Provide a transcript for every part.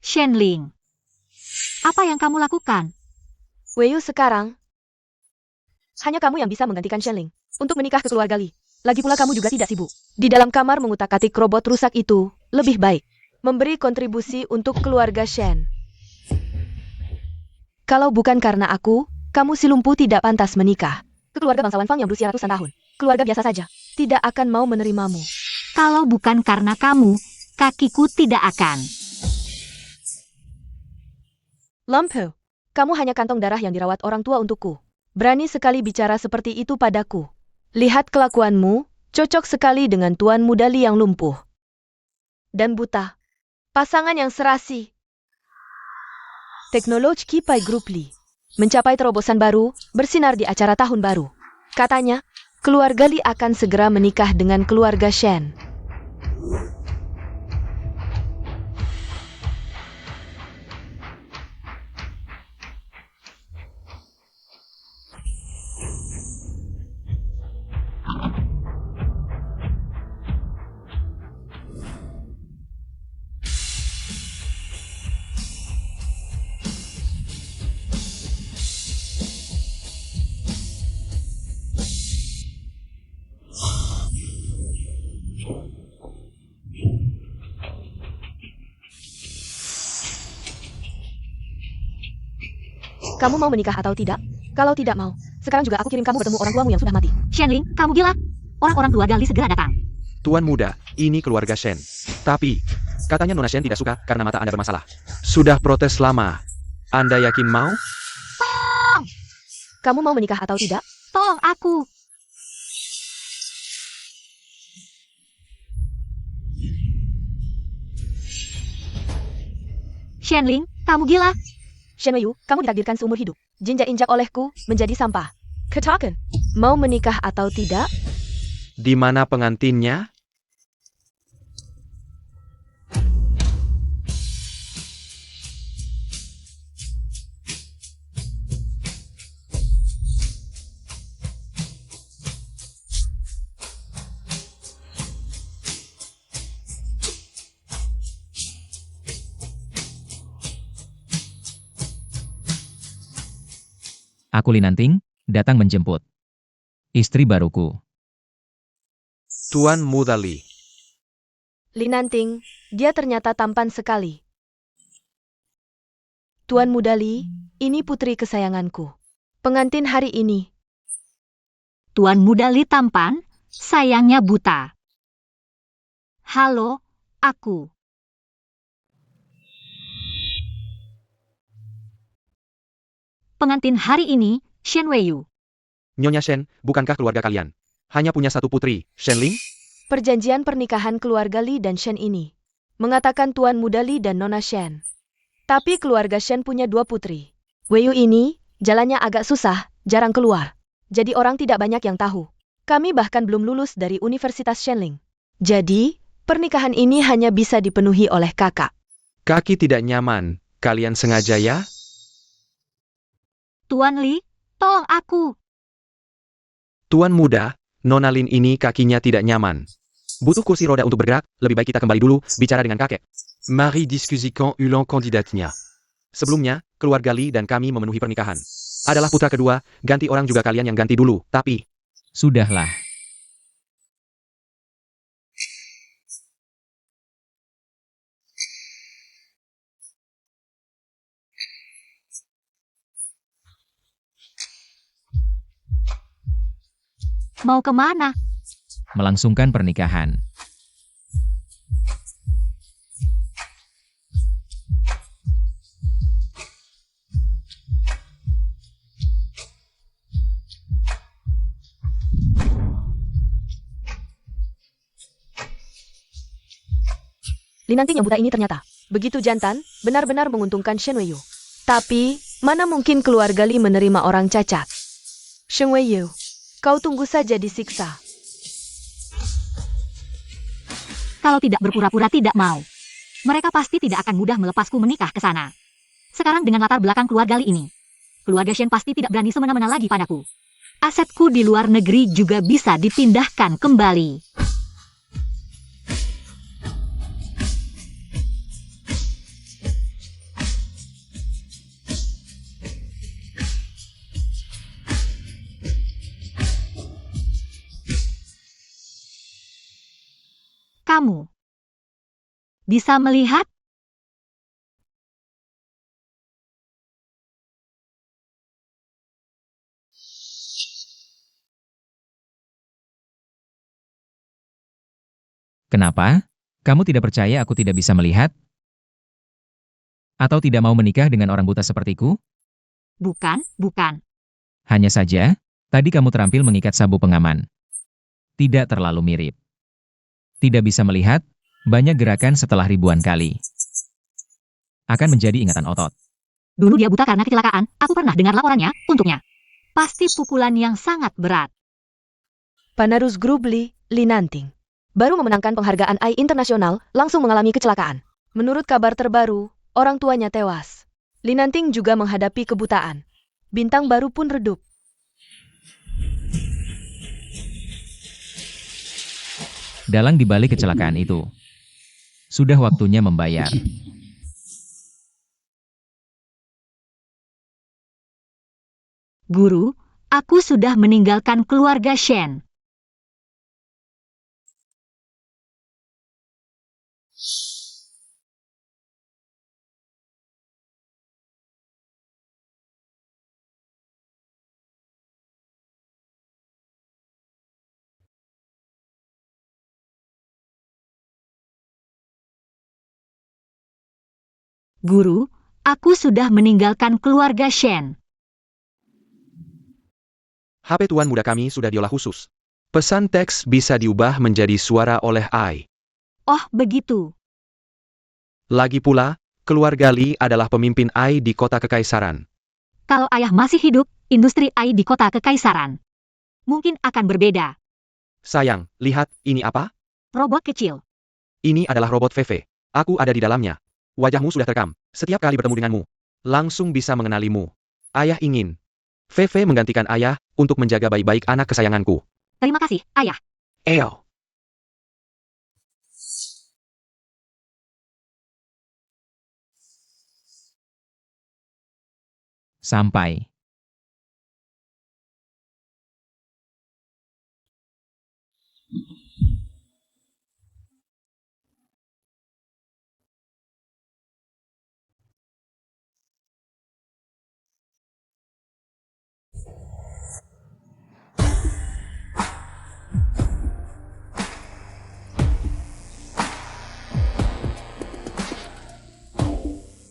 Shenling, apa yang kamu lakukan? Weiyu sekarang, hanya kamu yang bisa menggantikan Shenling untuk menikah ke keluarga Li. Lagi pula kamu juga tidak sibuk. Di dalam kamar mengutak-atik robot rusak itu, lebih baik memberi kontribusi untuk keluarga Shen. Kalau bukan karena aku, kamu si lumpuh tidak pantas menikah. Ke keluarga bangsawan Fang yang berusia ratusan tahun. Keluarga biasa saja, tidak akan mau menerimamu. Kalau bukan karena kamu, kakiku tidak akan. Lumpu, kamu hanya kantong darah yang dirawat orang tua untukku. Berani sekali bicara seperti itu padaku. Lihat kelakuanmu, cocok sekali dengan Tuan Muda Li yang lumpuh dan buta. Pasangan yang serasi. Teknologi Kipai Group Li mencapai terobosan baru, bersinar di acara tahun baru. Katanya, keluarga Li akan segera menikah dengan keluarga Shen. Kamu mau menikah atau tidak? Kalau tidak mau, sekarang juga aku kirim kamu bertemu orang tuamu yang sudah mati. Shenling, kamu gila? Orang-orang tua Gali segera datang. Tuan muda, ini keluarga Shen. Tapi, katanya Nona Shen tidak suka karena mata Anda bermasalah. Sudah protes lama. Anda yakin mau? Kamu mau menikah atau tidak? Tolong aku. Shenling, kamu gila? Shen Weiyu, kamu ditakdirkan seumur hidup. Jinjak-injak olehku menjadi sampah. Katakan, mau menikah atau tidak? Di mana pengantinnya? Aku Linanting, datang menjemput istri baruku. Tuan Muda Li. Linanting, dia ternyata tampan sekali. Tuan Muda Li, ini putri kesayanganku. Pengantin hari ini. Tuan Muda Li tampan, sayangnya buta. Halo, aku. Pengantin hari ini, Shen Weiyu. Nyonya Shen, bukankah keluarga kalian hanya punya satu putri, Shenling? Perjanjian pernikahan keluarga Li dan Shen ini mengatakan Tuan Muda Li dan Nona Shen. Tapi keluarga Shen punya 2 putri. Weiyu ini, jalannya agak susah, jarang keluar. Jadi orang tidak banyak yang tahu. Kami bahkan belum lulus dari Universitas Shenling. Jadi, pernikahan ini hanya bisa dipenuhi oleh kakak. Kaki tidak nyaman. Kalian sengaja ya? Tuan Li, tolong aku. Tuan muda, Nona Lin ini kakinya tidak nyaman. Butuh kursi roda untuk bergerak, lebih baik kita kembali dulu, bicara dengan kakek. Mari diskusikan ulang kandidatnya. Sebelumnya, keluarga Li dan kami memenuhi pernikahan. Adalah putra kedua, ganti orang juga kalian yang ganti dulu, tapi... Sudahlah. Mau kemana? Melangsungkan pernikahan. Linanting yang buta ini ternyata begitu jantan, benar-benar menguntungkan Shen Weiyu. Tapi, mana mungkin keluarga Li menerima orang cacat? Shen Weiyu, kau tunggu saja disiksa. Kalau tidak berpura-pura tidak mau. Mereka pasti tidak akan mudah melepasku menikah ke sana. Sekarang dengan latar belakang keluarga Li ini, keluarga Shen pasti tidak berani semena-mena lagi padaku. Asetku di luar negeri juga bisa dipindahkan kembali. kamu bisa melihat? Kenapa? Kamu tidak percaya aku tidak bisa melihat? Atau tidak mau menikah dengan orang buta sepertiku? Bukan, bukan. Hanya saja, tadi kamu terampil mengikat sabuk pengaman. Tidak terlalu mirip. Tidak bisa melihat, banyak gerakan setelah ribuan kali. Akan menjadi ingatan otot. Dulu dia buta karena kecelakaan, aku pernah dengar laporannya untuknya. Pasti pukulan yang sangat berat. Penerus grup Li Nanting, baru memenangkan penghargaan AI internasional, langsung mengalami kecelakaan. Menurut kabar terbaru, orang tuanya tewas. Li Nanting juga menghadapi kebutaan. Bintang baru pun redup. Dalang dibalik kecelakaan itu. Sudah waktunya membayar. Guru, aku sudah meninggalkan keluarga Shen. Guru, aku sudah meninggalkan keluarga Shen. HP tuan muda kami sudah diolah khusus. Pesan teks bisa diubah menjadi suara oleh AI. Oh, begitu. Lagi pula, keluarga Li adalah pemimpin AI di kota kekaisaran. Kalau ayah masih hidup, industri AI di kota kekaisaran mungkin akan berbeda. Sayang, lihat, ini apa? Robot kecil. Ini adalah robot VV. Aku ada di dalamnya. Wajahmu sudah terekam. Setiap kali bertemu denganmu, langsung bisa mengenalimu. Ayah ingin VV menggantikan ayah untuk menjaga baik-baik anak kesayanganku. Terima kasih, ayah. Eo. Sampai.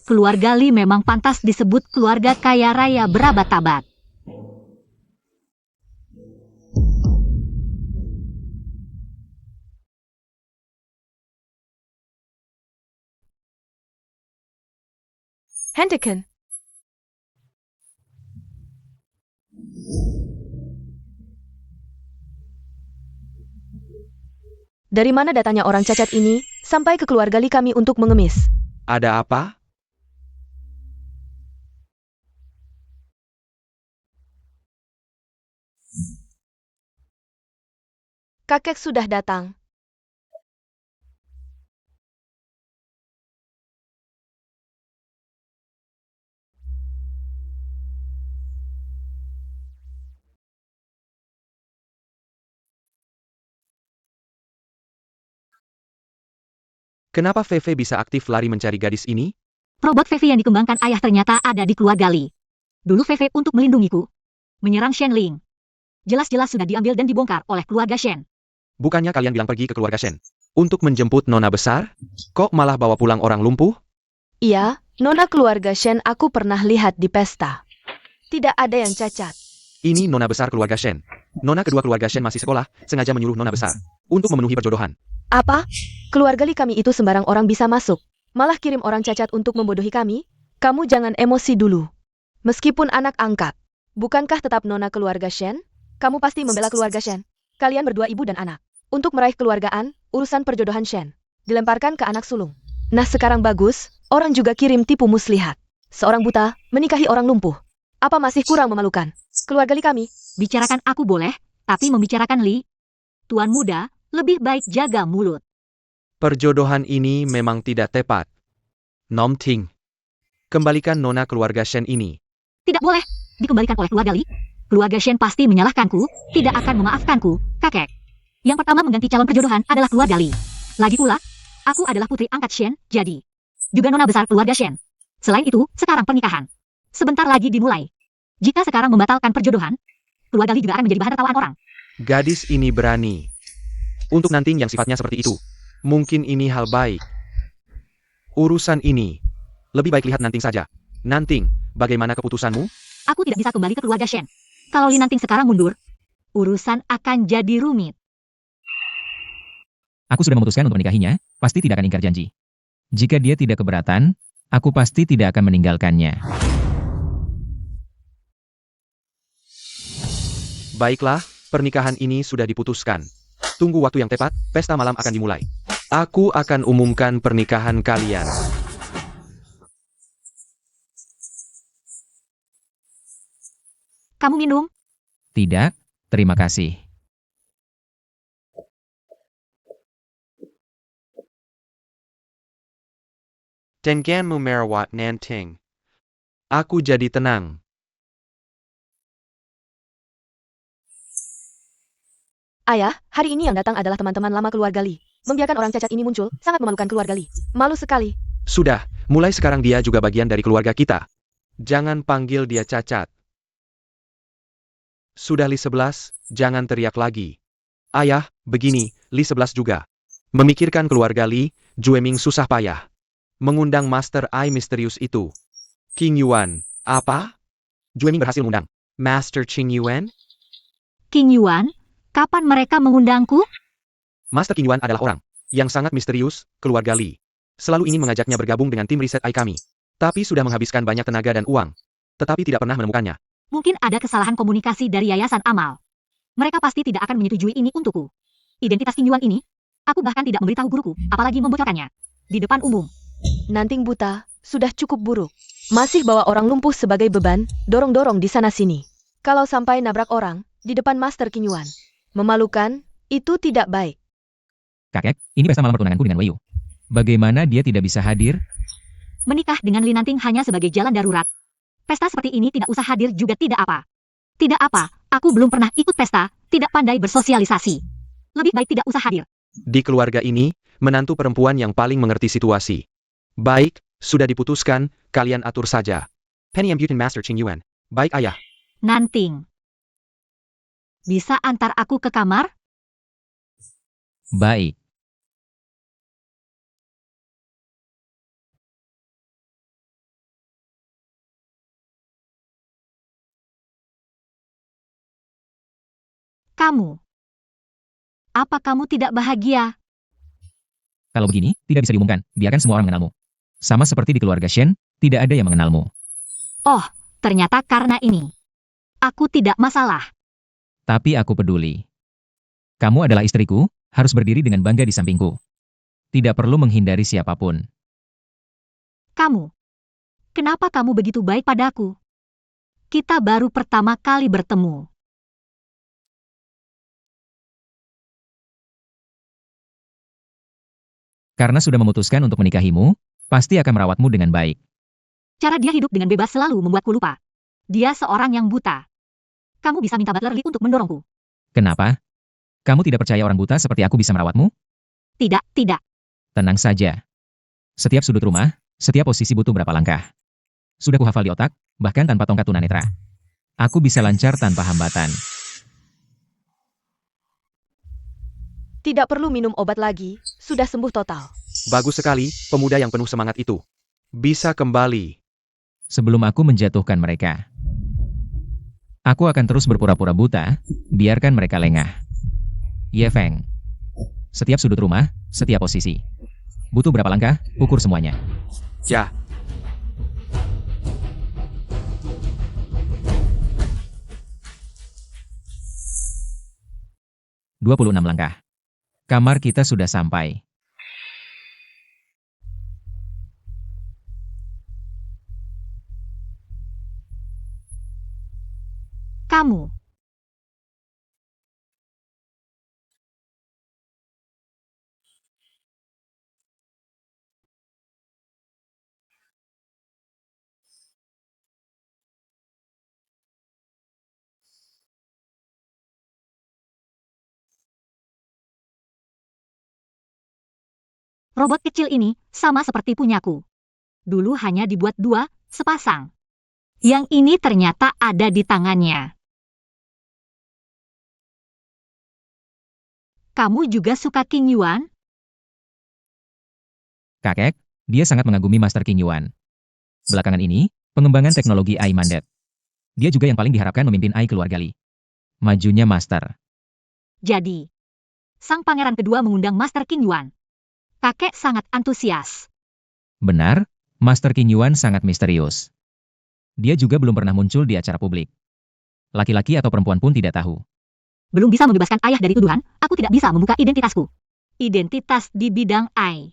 Keluarga Li memang pantas disebut keluarga kaya raya berabad-abad. Hentikan. Dari mana datangnya orang cacat ini, sampai ke keluarga Li kami untuk mengemis? Ada apa? Kakek sudah datang. Kenapa VV bisa aktif lari mencari gadis ini? Robot VV yang dikembangkan ayah ternyata ada di keluarga Li. Dulu VV untuk melindungiku menyerang Shen Ling. Jelas-jelas sudah diambil dan dibongkar oleh keluarga Shen. Bukannya kalian bilang pergi ke keluarga Shen untuk menjemput nona besar? Kok malah bawa pulang orang lumpuh? Iya, nona keluarga Shen aku pernah lihat di pesta. Tidak ada yang cacat. Ini nona besar keluarga Shen. Nona kedua keluarga Shen masih sekolah, sengaja menyuruh nona besar untuk memenuhi perjodohan. Apa? Keluarga Li kami itu sembarang orang bisa masuk. Malah kirim orang cacat untuk membodohi kami? Kamu jangan emosi dulu. Meskipun anak angkat, bukankah tetap nona keluarga Shen? Kamu pasti membela keluarga Shen. Kalian berdua ibu dan anak. Untuk meraih keluargaan, urusan perjodohan Shen dilemparkan ke anak sulung. Nah sekarang bagus, orang juga kirim tipu muslihat. Seorang buta menikahi orang lumpuh. Apa masih kurang memalukan? Keluarga Li kami. Bicarakan aku boleh, tapi membicarakan Li, tuan muda, lebih baik jaga mulut. Perjodohan ini memang tidak tepat. Nom Ting. Kembalikan nona keluarga Shen ini. Tidak boleh dikembalikan oleh keluarga Li. Keluarga Shen pasti menyalahkanku, tidak akan memaafkanku, kakek. Yang pertama mengganti calon perjodohan adalah keluarga Li. Lagi pula, aku adalah putri angkat Shen, jadi juga nona besar keluarga Shen. Selain itu, sekarang pernikahan sebentar lagi dimulai. Jika sekarang membatalkan perjodohan, keluarga Li juga akan menjadi bahan tertawaan orang. Gadis ini berani. Untuk nanting yang sifatnya seperti itu. Mungkin ini hal baik. Urusan ini. Lebih baik lihat nanting saja. Nanting, bagaimana keputusanmu? Aku tidak bisa kembali ke keluarga Shen. Kalau Li Nanting sekarang mundur, urusan akan jadi rumit. Aku sudah memutuskan untuk menikahinya, pasti tidak akan ingkar janji. Jika dia tidak keberatan, aku pasti tidak akan meninggalkannya. Baiklah, pernikahan ini sudah diputuskan. Tunggu waktu yang tepat, pesta malam akan dimulai. Aku akan umumkan pernikahan kalian. Kamu minum? Tidak, terima kasih. Denganmu merawat Nanting. Aku jadi tenang. Ayah, hari ini yang datang adalah teman-teman lama keluarga Li. Membiarkan orang cacat ini muncul, sangat memalukan keluarga Li. Malu sekali. Sudah, mulai sekarang dia juga bagian dari keluarga kita. Jangan panggil dia cacat. Sudah Li 11, jangan teriak lagi. Ayah, begini, Li 11 juga. Memikirkan keluarga Li, Jueming susah payah. Mengundang Master Eye misterius itu. King Yuan, apa? Jueming berhasil mengundang Master Qing Yuan? King Yuan? Kapan mereka mengundangku? Master King Yuan adalah orang yang sangat misterius, keluarga Li. Selalu ingin mengajaknya bergabung dengan tim riset AI kami. Tapi sudah menghabiskan banyak tenaga dan uang. Tetapi tidak pernah menemukannya. Mungkin ada kesalahan komunikasi dari Yayasan Amal. Mereka pasti tidak akan menyetujui ini untukku. Identitas King Yuan ini, aku bahkan tidak memberitahu guruku, apalagi membocorkannya. Di depan umum. Nanting buta, sudah cukup buruk. Masih bawa orang lumpuh sebagai beban, dorong-dorong di sana-sini. Kalau sampai nabrak orang, di depan Master King Yuan. Memalukan, itu tidak baik. Kakek, ini pesta malam pertunanganku dengan Wei Yu. Bagaimana dia tidak bisa hadir? Menikah dengan Li Nanting hanya sebagai jalan darurat. Pesta seperti ini tidak usah hadir juga tidak apa. Tidak apa, aku belum pernah ikut pesta, tidak pandai bersosialisasi. Lebih baik tidak usah hadir. Di keluarga ini, menantu perempuan yang paling mengerti situasi. Baik, sudah diputuskan, kalian atur saja. Penny Ambutin Master Qing Yuan. Baik ayah. Nanting. Bisa antar aku ke kamar? Baik. Kamu. Apa kamu tidak bahagia? Kalau begini, tidak bisa diumumkan, biarkan semua orang mengenalmu. Sama seperti di keluarga Shen, tidak ada yang mengenalmu. Oh, ternyata karena ini. Aku tidak masalah. Tapi aku peduli. Kamu adalah istriku, harus berdiri dengan bangga di sampingku. Tidak perlu menghindari siapapun. Kamu. Kenapa kamu begitu baik padaku? Kita baru pertama kali bertemu. Karena sudah memutuskan untuk menikahimu, pasti akan merawatmu dengan baik. Cara dia hidup dengan bebas selalu membuatku lupa. Dia seorang yang buta. Kamu bisa minta butler Lee untuk mendorongku. Kenapa? Kamu tidak percaya orang buta seperti aku bisa merawatmu? Tidak, tidak. Tenang saja. Setiap sudut rumah, setiap posisi butuh berapa langkah. Sudah kuhafal di otak, bahkan tanpa tongkat tunanetra. Aku bisa lancar tanpa hambatan. Tidak perlu minum obat lagi, sudah sembuh total. Bagus sekali, pemuda yang penuh semangat itu. Bisa kembali. Sebelum aku menjatuhkan mereka. Aku akan terus berpura-pura buta, biarkan mereka lengah. Ye Feng. Setiap sudut rumah, setiap posisi. Butuh berapa langkah, ukur semuanya. Ya. "26 langkah. Kamar kita sudah sampai. Kamu. Robot kecil ini sama seperti punyaku. Dulu hanya dibuat 2, sepasang. Yang ini ternyata ada di tangannya. Kamu juga suka King Yuan? Kakek, dia sangat mengagumi Master King Yuan. Belakangan ini, pengembangan teknologi AI mandat. Dia juga yang paling diharapkan memimpin AI keluarga Li. Majunya Master. Jadi, sang pangeran kedua mengundang Master King Yuan. Kakek sangat antusias. Benar, Master King Yuan sangat misterius. Dia juga belum pernah muncul di acara publik. Laki-laki atau perempuan pun tidak tahu. Belum bisa membebaskan ayah dari tuduhan, aku tidak bisa membuka identitasku. Identitas di bidang AI.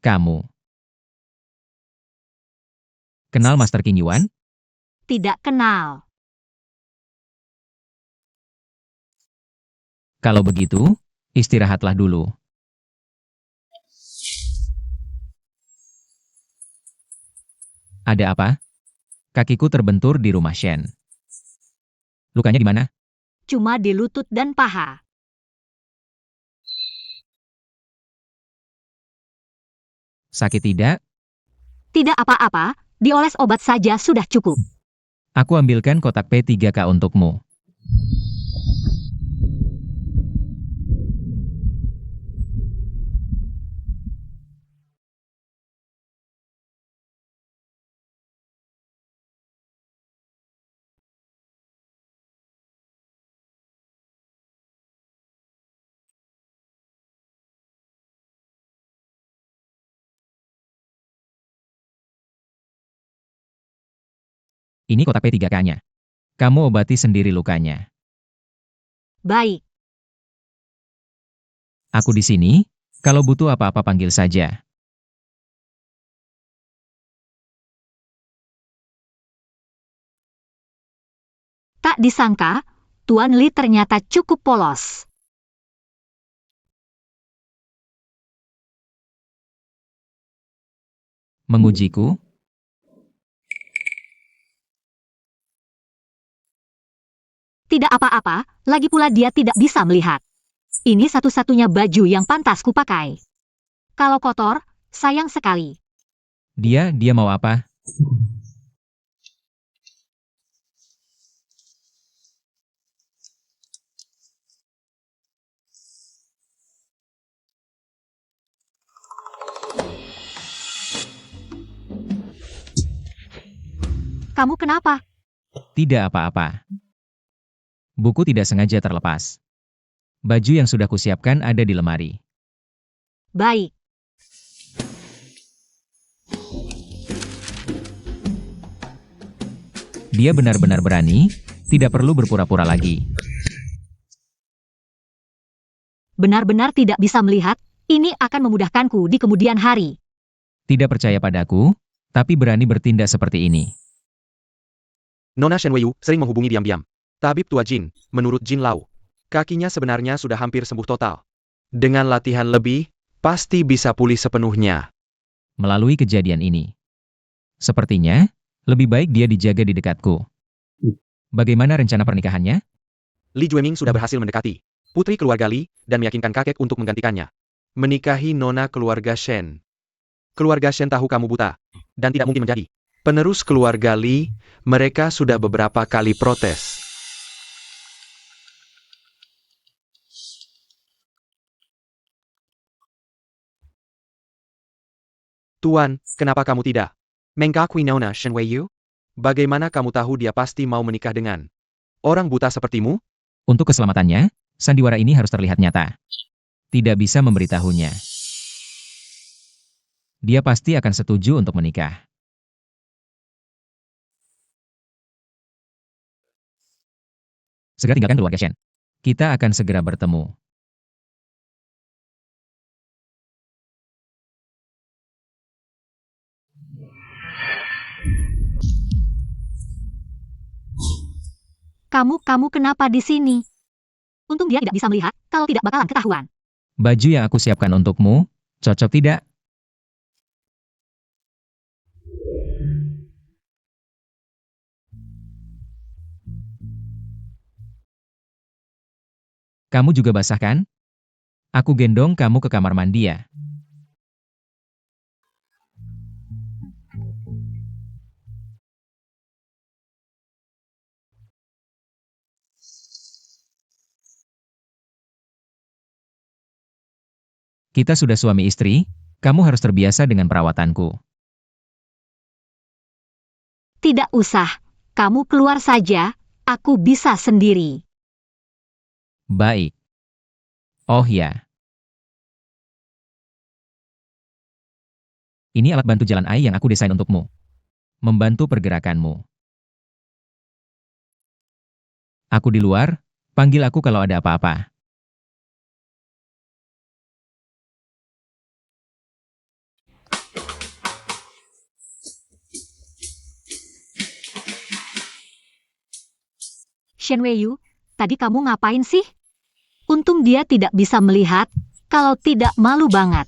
Kamu kenal Master King Yuan? Tidak kenal. Kalau begitu, istirahatlah dulu. Ada apa? Kakiku terbentur di rumah Shen. Lukanya di mana? Cuma di lutut dan paha. Sakit tidak? Tidak apa-apa, dioles obat saja sudah cukup. Aku ambilkan kotak P3K untukmu. Ini kotak P3K-nya. Kamu obati sendiri lukanya. Baik, Aku di sini, kalau butuh apa-apa panggil saja. tak disangka, Tuan Li ternyata cukup polos. Mengujiku? Tidak apa-apa, lagi pula dia tidak bisa melihat. Ini satu-satunya baju yang pantas kupakai. Kalau kotor, sayang sekali. Dia mau apa? Kamu kenapa? Tidak apa-apa. Buku tidak sengaja terlepas. Baju yang sudah kusiapkan ada di lemari. Baik, Dia benar-benar berani, tidak perlu berpura-pura lagi. benar-benar tidak bisa melihat, ini akan memudahkanku di kemudian hari. Tidak percaya padaku, tapi berani bertindak seperti ini. Nona Shen Weiyu sering menghubungi diam-diam. Tabib tua Jin, menurut Jin Lau, kakinya sebenarnya sudah hampir sembuh total. Dengan latihan lebih, pasti bisa pulih sepenuhnya. Melalui kejadian ini. Sepertinya, lebih baik dia dijaga di dekatku. Bagaimana rencana pernikahannya? Li Jueming sudah berhasil mendekati putri keluarga Li dan meyakinkan kakek untuk menggantikannya. Menikahi nona keluarga Shen. Keluarga Shen tahu kamu buta, dan tidak mungkin menjadi penerus keluarga Li. Mereka sudah beberapa kali protes. Tuan, kenapa kamu tidak mengakui nona Shen Weiyu? Bagaimana kamu tahu dia pasti mau menikah dengan orang buta sepertimu? Untuk keselamatannya, sandiwara ini harus terlihat nyata. Tidak bisa memberitahunya. Dia pasti akan setuju untuk menikah. Segera tinggalkan keluarga Shen. Kita akan segera bertemu. Kamu kenapa di sini? Untung dia tidak bisa melihat, kalau tidak bakalan ketahuan. Baju yang aku siapkan untukmu, cocok tidak? Kamu juga basah kan? Aku gendong kamu ke kamar mandi ya. Kita sudah suami istri, kamu harus terbiasa dengan perawatanku. Tidak usah. Kamu keluar saja, aku bisa sendiri. Baik. Oh ya. Ini alat bantu jalan AI yang aku desain untukmu. Membantu pergerakanmu. Aku di luar, panggil aku kalau ada apa-apa. Shen Weiyu, tadi kamu ngapain sih? Untung dia tidak bisa melihat, kalau tidak malu banget.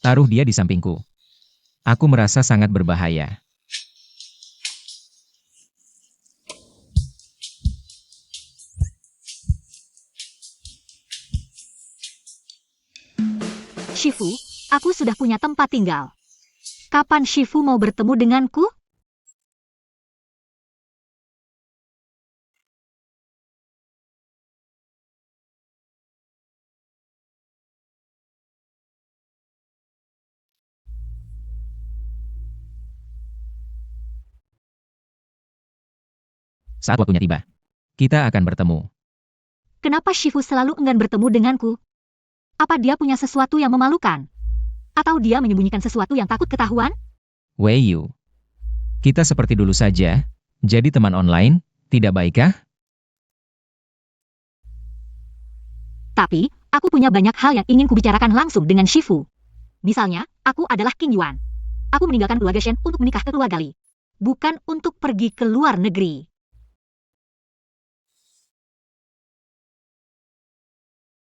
Taruh dia di sampingku. Aku merasa sangat berbahaya. Shifu, aku sudah punya tempat tinggal. Kapan Shifu mau bertemu denganku? Saat waktunya tiba, kita akan bertemu. Kenapa Shifu selalu enggan bertemu denganku? Apa dia punya sesuatu yang memalukan? Atau dia menyembunyikan sesuatu yang takut ketahuan? Wei Yu. Kita seperti dulu saja, jadi teman online, tidak baikkah? Tapi, aku punya banyak hal yang ingin kubicarakan langsung dengan Shifu. Misalnya, aku adalah King Yuan. Aku meninggalkan keluarga Shen untuk menikah ke keluarga Li. Bukan untuk pergi ke luar negeri.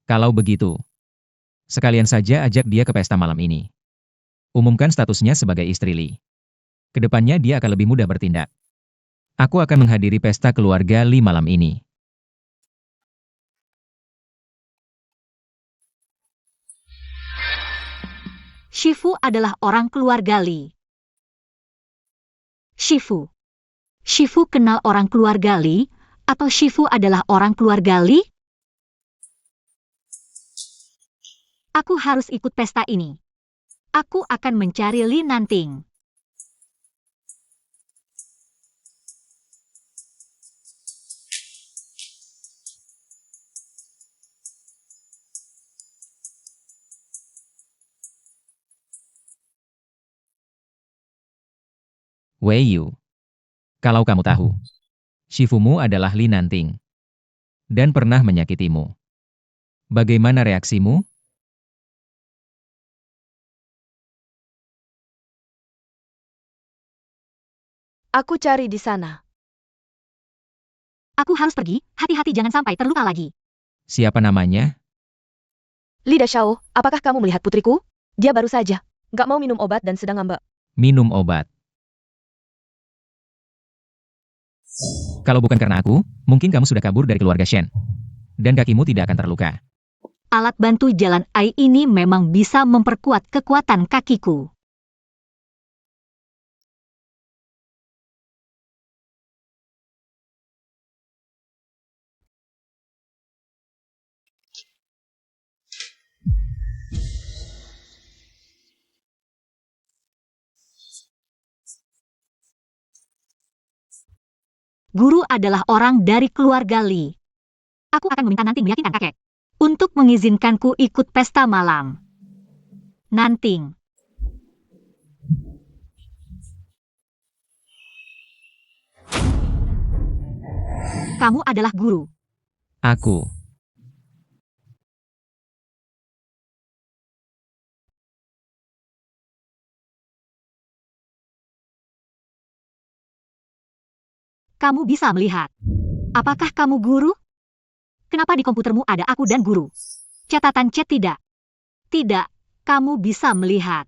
Kalau begitu, sekalian saja ajak dia ke pesta malam ini. Umumkan statusnya sebagai istri Li. Kedepannya dia akan lebih mudah bertindak. Aku akan menghadiri pesta keluarga Li malam ini. Shifu adalah orang keluarga Li. Shifu. Shifu kenal orang keluarga Li, atau Shifu adalah orang keluarga Li? Aku harus ikut pesta ini. Aku akan mencari Li Nanting. Wei Yu. Kalau kamu tahu, Shifumu adalah Li Nanting. Dan pernah menyakitimu. Bagaimana reaksimu? Aku cari di sana. Aku harus pergi, hati-hati jangan sampai terluka lagi. Siapa namanya? Li Dashao, apakah kamu melihat putriku? Dia baru saja. Nggak mau minum obat dan sedang ngambek. Minum obat. Kalau bukan karena aku, mungkin kamu sudah kabur dari keluarga Shen. Dan kakimu tidak akan terluka. Alat bantu jalan AI ini memang bisa memperkuat kekuatan kakiku. Guru adalah orang dari keluarga Li. Aku akan meminta Nanting meyakinkan kakek untuk mengizinkanku ikut pesta malam. Nanting. Kamu adalah guru. Aku. Kamu bisa melihat. Apakah kamu guru? Kenapa di komputermu ada aku dan guru? Catatan chat tidak. Tidak, kamu bisa melihat.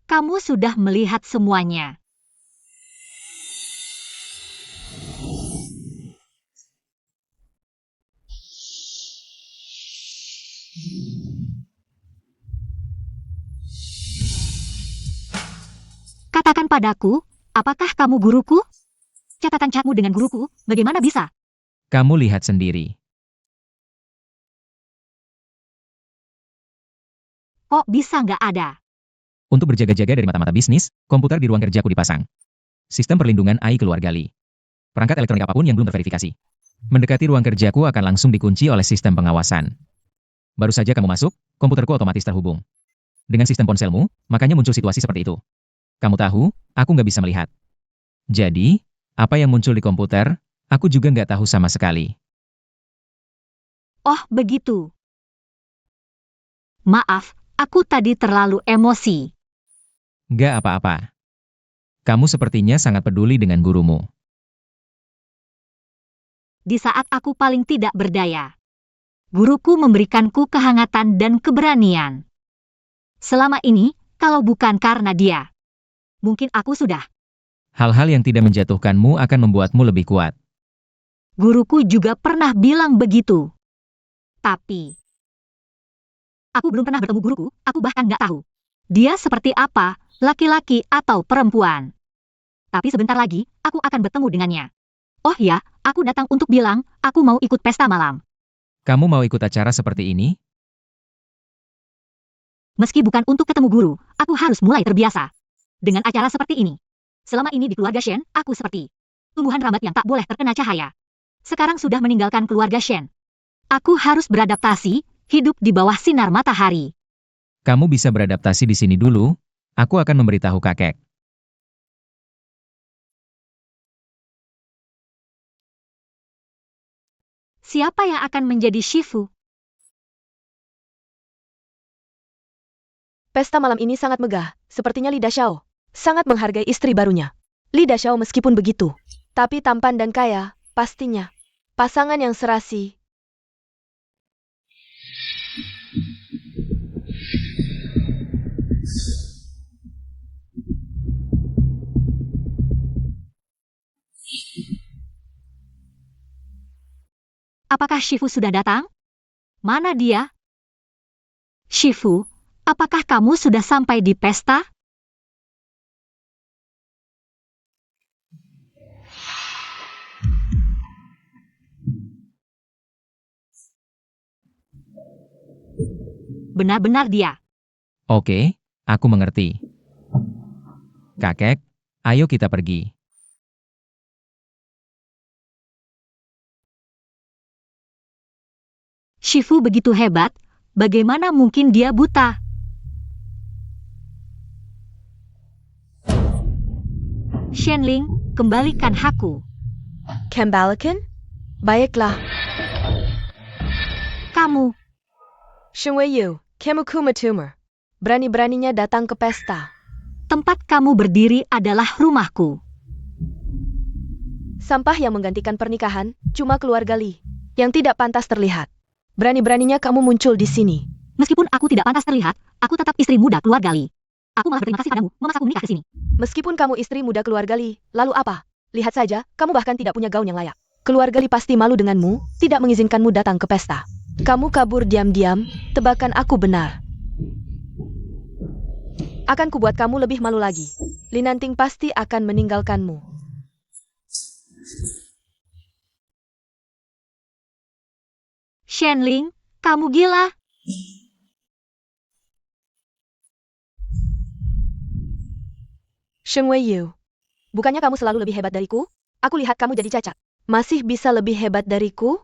Kamu sudah melihat semuanya. Katakan padaku, apakah kamu guruku? Catatan catmu dengan guruku, bagaimana bisa? Kamu lihat sendiri. Kok bisa nggak ada? Untuk berjaga-jaga dari mata-mata bisnis, komputer di ruang kerjaku dipasang. Sistem perlindungan AI keluarga Lee. Perangkat elektronik apapun yang belum terverifikasi. Mendekati ruang kerjaku akan langsung dikunci oleh sistem pengawasan. Baru saja kamu masuk, komputerku otomatis terhubung. Dengan sistem ponselmu, makanya muncul situasi seperti itu. Kamu tahu, aku nggak bisa melihat. Jadi, apa yang muncul di komputer, aku juga nggak tahu sama sekali. Oh, begitu. Maaf, aku tadi terlalu emosi. Nggak apa-apa. Kamu sepertinya sangat peduli dengan gurumu. Di saat aku paling tidak berdaya, guruku memberikanku kehangatan dan keberanian. Selama ini, kalau bukan karena dia, mungkin aku sudah. Hal-hal yang tidak menjatuhkanmu akan membuatmu lebih kuat. Guruku juga pernah bilang begitu. Tapi, aku belum pernah bertemu guruku, aku bahkan nggak tahu. Dia seperti apa, laki-laki atau perempuan. Tapi sebentar lagi, aku akan bertemu dengannya. Oh ya, aku datang untuk bilang, aku mau ikut pesta malam. Kamu mau ikut acara seperti ini? Meski bukan untuk ketemu guru, aku harus mulai terbiasa dengan acara seperti ini. Selama ini di keluarga Shen, aku seperti tumbuhan rambat yang tak boleh terkena cahaya. Sekarang sudah meninggalkan keluarga Shen. Aku harus beradaptasi, hidup di bawah sinar matahari. Kamu bisa beradaptasi di sini dulu, aku akan memberitahu kakek. Siapa yang akan menjadi Shifu? Pesta malam ini sangat megah, sepertinya Li Dashao sangat menghargai istri barunya. Li Dashao meskipun begitu, tapi tampan dan kaya, pastinya pasangan yang serasi. Apakah Shifu sudah datang? Mana dia? Shifu, apakah kamu sudah sampai di pesta? Benar-benar dia. Oke, aku mengerti. Kakek, ayo kita pergi. Shifu begitu hebat, bagaimana mungkin dia buta? Shenling, kembalikan Haku. Kembalikan? Baiklah. Kamu, Sheng Weiyu, Kemukuma Tumor. Berani-beraninya datang ke pesta. tempat kamu berdiri adalah rumahku. Sampah yang menggantikan pernikahan, cuma keluarga Li yang tidak pantas terlihat. Berani-beraninya kamu muncul di sini. Meskipun aku tidak pantas terlihat, aku tetap istri muda keluarga Li. Aku malah berterima kasih padamu, memasakku menikah ke sini. Meskipun kamu istri muda keluarga Li, lalu apa? Lihat saja, kamu bahkan tidak punya gaun yang layak. Keluarga Li pasti malu denganmu, tidak mengizinkanmu datang ke pesta. Kamu kabur diam-diam, tebakan aku benar. Akan kubuat kamu lebih malu lagi. Li Nanting pasti akan meninggalkanmu. Shenling, kamu gila. Sheng Weiyu, bukannya kamu selalu lebih hebat dariku? Aku lihat kamu jadi cacat. Masih bisa lebih hebat dariku?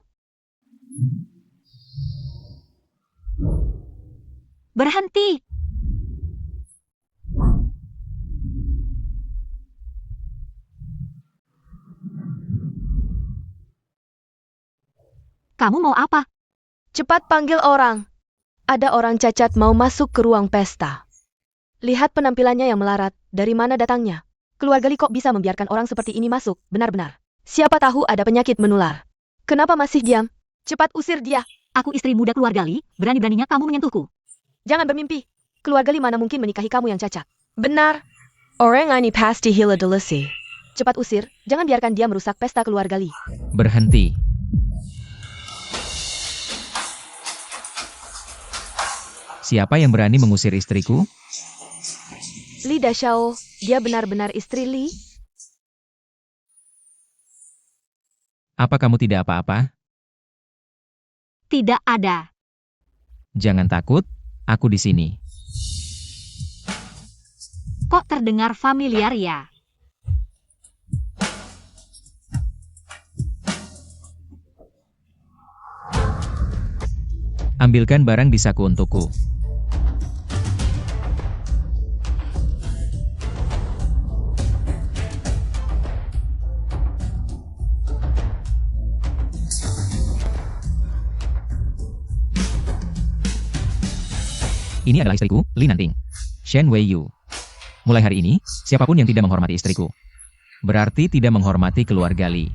Berhenti. Kamu mau apa? Cepat panggil orang. Ada orang cacat mau masuk ke ruang pesta. Lihat penampilannya yang melarat, dari mana datangnya? Keluarga Li kok bisa membiarkan orang seperti ini masuk, benar-benar. Siapa tahu ada penyakit menular. Kenapa masih diam? Cepat usir dia. Aku istri muda keluarga Li, berani-beraninya kamu menyentuhku. Jangan bermimpi. Keluarga Li mana mungkin menikahi kamu yang cacat. Benar. Orang ini pasti gila delisi. Cepat usir, jangan biarkan dia merusak pesta keluarga Li. Berhenti. Siapa yang berani mengusir istriku? Li Dashao, dia benar-benar istri Li? Apa kamu tidak apa-apa? Tidak ada. Jangan takut, aku di sini. Kok terdengar familiar ya? Ambilkan barang di saku untukku. Ini adalah istriku, Li Nanting. Shen Weiyu. Mulai hari ini, siapapun yang tidak menghormati istriku, berarti tidak menghormati keluarga Li.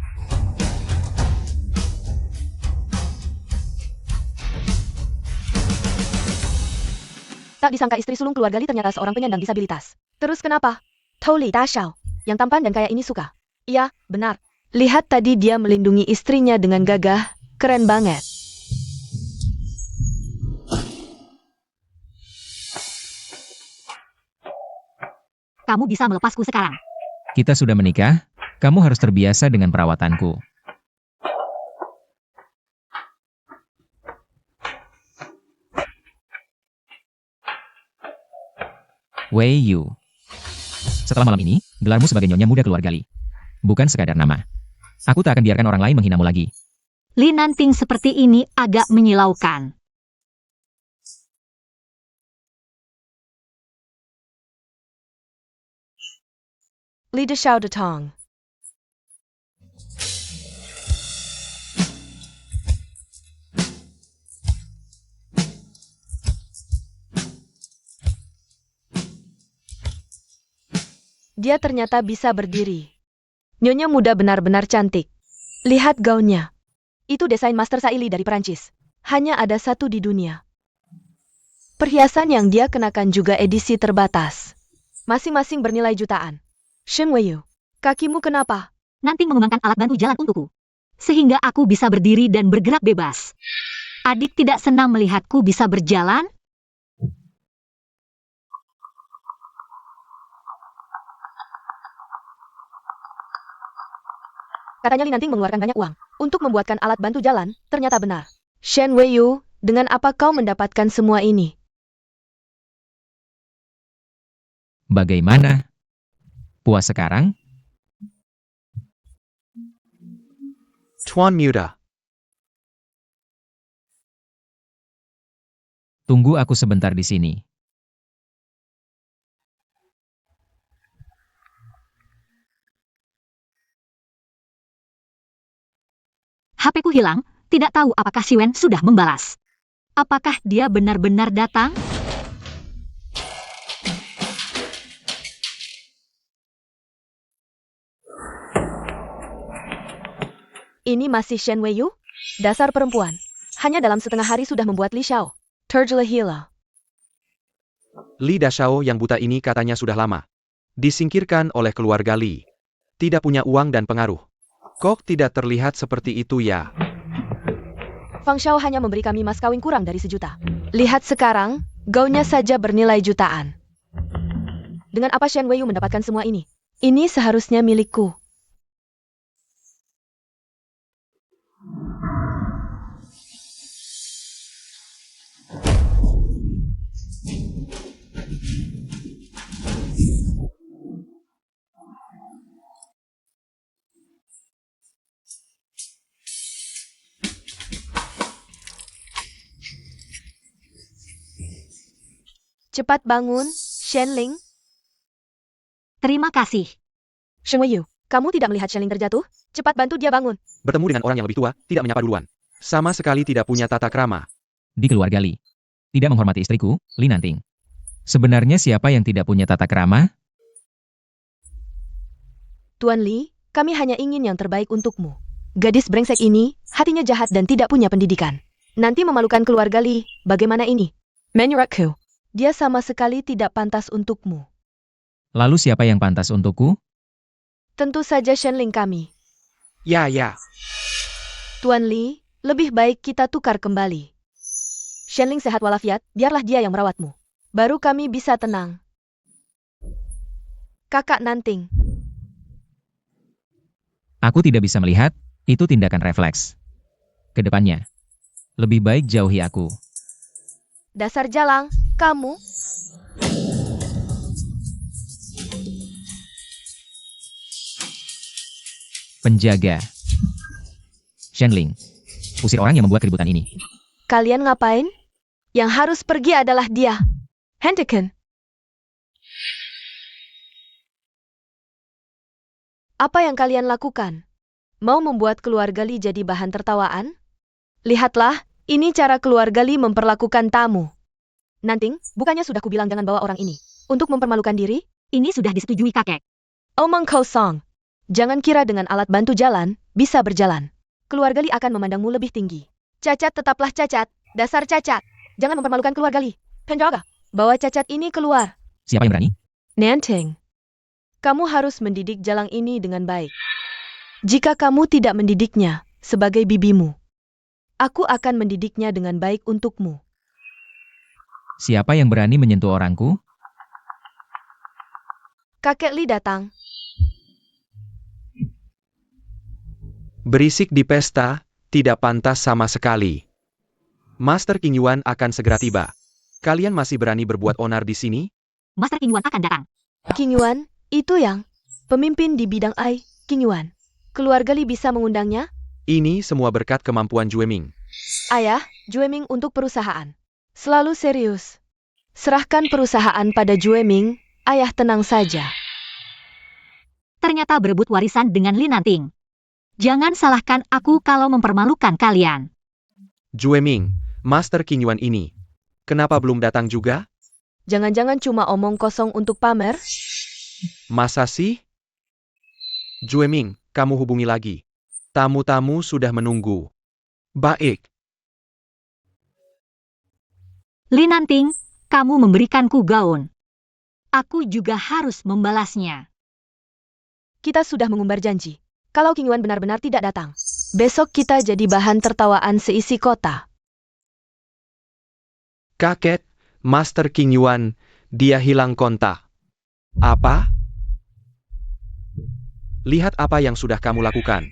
Tak disangka istri sulung keluarga Li ternyata seorang penyandang disabilitas. Terus kenapa? Li Dashao, yang tampan dan kaya ini suka. Iya, benar. Lihat tadi dia melindungi istrinya dengan gagah, keren banget. Kamu bisa melepasku sekarang. Kita sudah menikah, kamu harus terbiasa dengan perawatanku. Wei Yu. Setelah malam ini, gelarmu sebagai nyonya muda keluarga Li. Bukan sekadar nama. Aku tak akan biarkan orang lain menghinamu lagi. Li Nanting seperti ini agak menyilaukan. Li Dashao datang. Dia ternyata bisa berdiri. Nyonya muda benar-benar cantik. Lihat gaunnya. Itu desain Master Saili dari Perancis. Hanya ada satu di dunia. Perhiasan yang dia kenakan juga edisi terbatas. Masing-masing bernilai jutaan. Shen Weiyu, kakimu kenapa? Nanting mengembangkan alat bantu jalan untukku. Sehingga aku bisa berdiri dan bergerak bebas. Adik tidak senang melihatku bisa berjalan? Katanya Li Nanting mengeluarkan banyak uang untuk membuatkan alat bantu jalan, ternyata benar. Shen Weiyu, dengan apa kau mendapatkan semua ini? Bagaimana? Puas sekarang? Tuan Muda. Tunggu aku sebentar di sini. HP-ku hilang, tidak tahu apakah si Wen sudah membalas. Apakah dia benar-benar datang? Ini masih Shen Weiyu? Dasar perempuan. Hanya dalam setengah hari sudah membuat Li Xiao tergila-gila. Li Dashao yang buta ini katanya sudah lama disingkirkan oleh keluarga Li. Tidak punya uang dan pengaruh. Kok tidak terlihat seperti itu ya? Fang Xiao hanya memberi kami mas kawin kurang dari 1 juta. Lihat sekarang, gaunnya saja bernilai jutaan. Dengan apa Shen Weiyu mendapatkan semua ini? Ini seharusnya milikku. Cepat bangun, Shenling. Terima kasih. Shen Weiyu, kamu tidak melihat Shenling terjatuh? Cepat bantu dia bangun. Bertemu dengan orang yang lebih tua, tidak menyapa duluan. Sama sekali tidak punya tata krama. Di keluarga Li. Tidak menghormati istriku, Li Nanting. Sebenarnya siapa yang tidak punya tata krama? Tuan Li, kami hanya ingin yang terbaik untukmu. Gadis brengsek ini, hatinya jahat dan tidak punya pendidikan. Nanti memalukan keluarga Li, bagaimana ini? Menurutku, dia sama sekali tidak pantas untukmu. Lalu siapa yang pantas untukku? Tentu saja Shenling kami. Ya, ya. Tuan Li, lebih baik kita tukar kembali. Shenling sehat walafiat, biarlah dia yang merawatmu. Baru kami bisa tenang. Kakak Nanting, Aku tidak bisa melihat, itu tindakan refleks. Kedepannya, lebih baik jauhi aku. dasar jalang, kamu, Penjaga. Shenling, usir orang yang membuat keributan ini. kalian ngapain? Yang harus pergi adalah dia. Hendeken. Apa yang kalian lakukan? Mau membuat keluarga Li jadi bahan tertawaan? Lihatlah, ini cara keluarga Li memperlakukan tamu. Nanting, bukannya sudah kubilang jangan bawa orang ini. Untuk mempermalukan diri? Ini sudah disetujui kakek. Omong kosong. Jangan kira dengan alat bantu jalan, bisa berjalan. Keluarga Li akan memandangmu lebih tinggi. Cacat tetaplah cacat, dasar cacat. Jangan mempermalukan keluarga Li. Penjaga, bawa cacat ini keluar. Siapa yang berani? Nanting, kamu harus mendidik jalang ini dengan baik. Jika kamu tidak mendidiknya sebagai bibimu, aku akan mendidiknya dengan baik untukmu. Siapa yang berani menyentuh orangku? Kakek Li datang. Berisik di pesta, tidak pantas sama sekali. Master King Yuan akan segera tiba. Kalian masih berani berbuat onar di sini? Master King Yuan akan datang. King Yuan, itu yang pemimpin di bidang AI, King Yuan. Keluarga Li bisa mengundangnya? Ini semua berkat kemampuan Jue Ming. Ayah, Jue Ming untuk perusahaan. Selalu serius. Serahkan perusahaan pada Jue Ming, ayah tenang saja. Ternyata berebut warisan dengan Li Nanting. Jangan salahkan aku kalau mempermalukan kalian. Jue Ming, Master King Yuan ini. Kenapa belum datang juga? Jangan-jangan cuma omong kosong untuk pamer? Masa sih? Jue Ming, kamu hubungi lagi. Tamu-tamu sudah menunggu. Baik. Li Nanting, kamu memberikanku gaun. Aku juga harus membalasnya. Kita sudah mengumbar janji. Kalau King Yuan benar-benar tidak datang, besok kita jadi bahan tertawaan seisi kota. Kakek, Master King Yuan, dia hilang kontak. Apa? Lihat apa yang sudah kamu lakukan.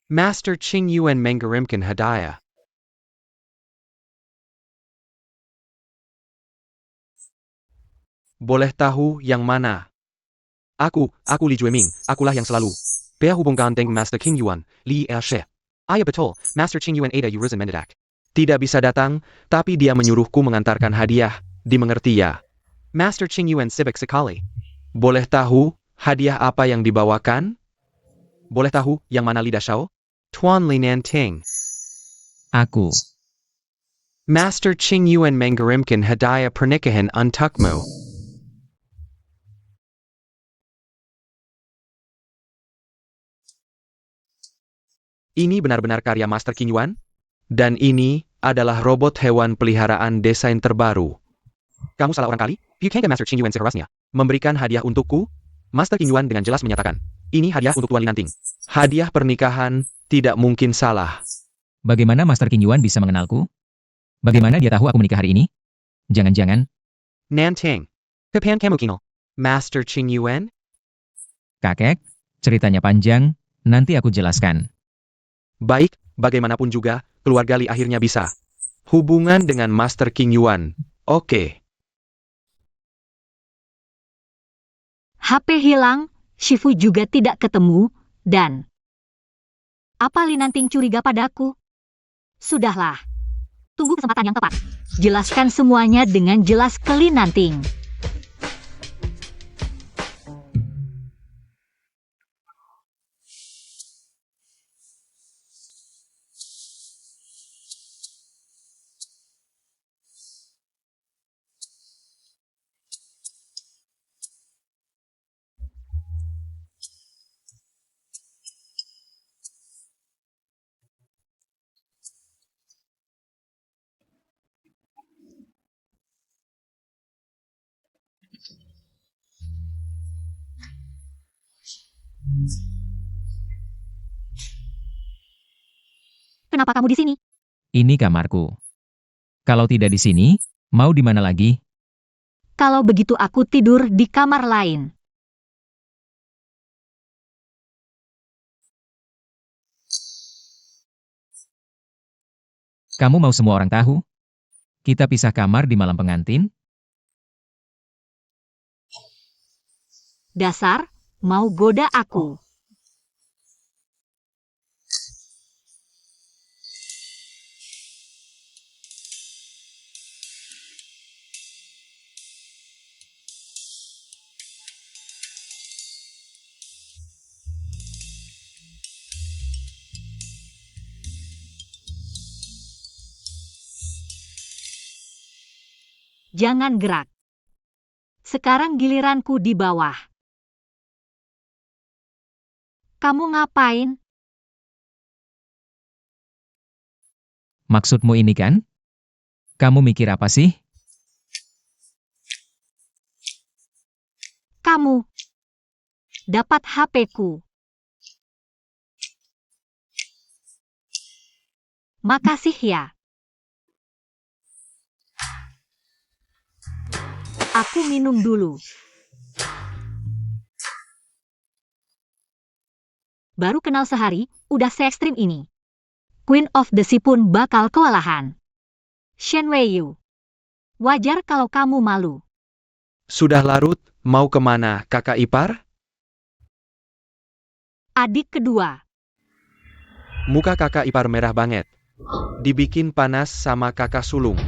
Master Qing Yuan mengirimkan hadiah. Boleh tahu yang mana? Aku Li Jueming, akulah yang selalu berhubungan dengan Master King Yuan, Li Ershi. Iya betul, Master Qing Yuan ada urusan mendadak. Tidak bisa datang, tapi dia menyuruhku mengantarkan hadiah, dimengerti ya? Master Qing Yuan sibuk sekali. Boleh tahu, hadiah apa yang dibawakan? Boleh tahu, yang mana Li Dashao? Tuan Li Nanting. Aku. Master Qing Yuan mengirimkan hadiah pernikahan untukmu. Ini benar-benar karya Master King Yuan? Dan ini adalah robot hewan peliharaan desain terbaru. Kamu salah orang kali? Bukankah Master Qing Yuan seharusnya memberikan hadiah untukku? Master King Yuan dengan jelas menyatakan, ini hadiah untuk Tuan Li Nanting. Hadiah pernikahan tidak mungkin salah. Bagaimana Master King Yuan bisa mengenalku? Bagaimana dia tahu aku menikah hari ini? Jangan-jangan, Nanting. Kapan kamu kenal Master Qing Yuan? kakek, ceritanya panjang, nanti aku jelaskan. Baik, bagaimanapun juga, keluarga Li akhirnya bisa hubungan dengan Master King Yuan. Oke. HP hilang, Shifu juga tidak ketemu, dan... Apa Li Nanting curiga padaku? Sudahlah. Tunggu kesempatan yang tepat. Jelaskan semuanya dengan jelas ke Li Nanting. Kenapa kamu di sini? Ini kamarku. Kalau tidak di sini, mau di mana lagi? Kalau begitu aku tidur di kamar lain. Kamu mau semua orang tahu? Kita pisah kamar di malam pengantin? Dasar, mau goda aku. Jangan gerak. Sekarang giliranku di bawah. Kamu ngapain? Maksudmu ini kan? Kamu mikir apa sih? Kamu dapat HP-ku. Makasih ya. Aku minum dulu. Baru kenal sehari, udah se-ekstrim ini. Queen of the Sea pun bakal kewalahan. Shen Weiyu. Wajar kalau kamu malu. Sudah larut, mau kemana, kakak ipar? Adik kedua. Muka kakak ipar merah banget. Dibikin panas sama kakak sulung.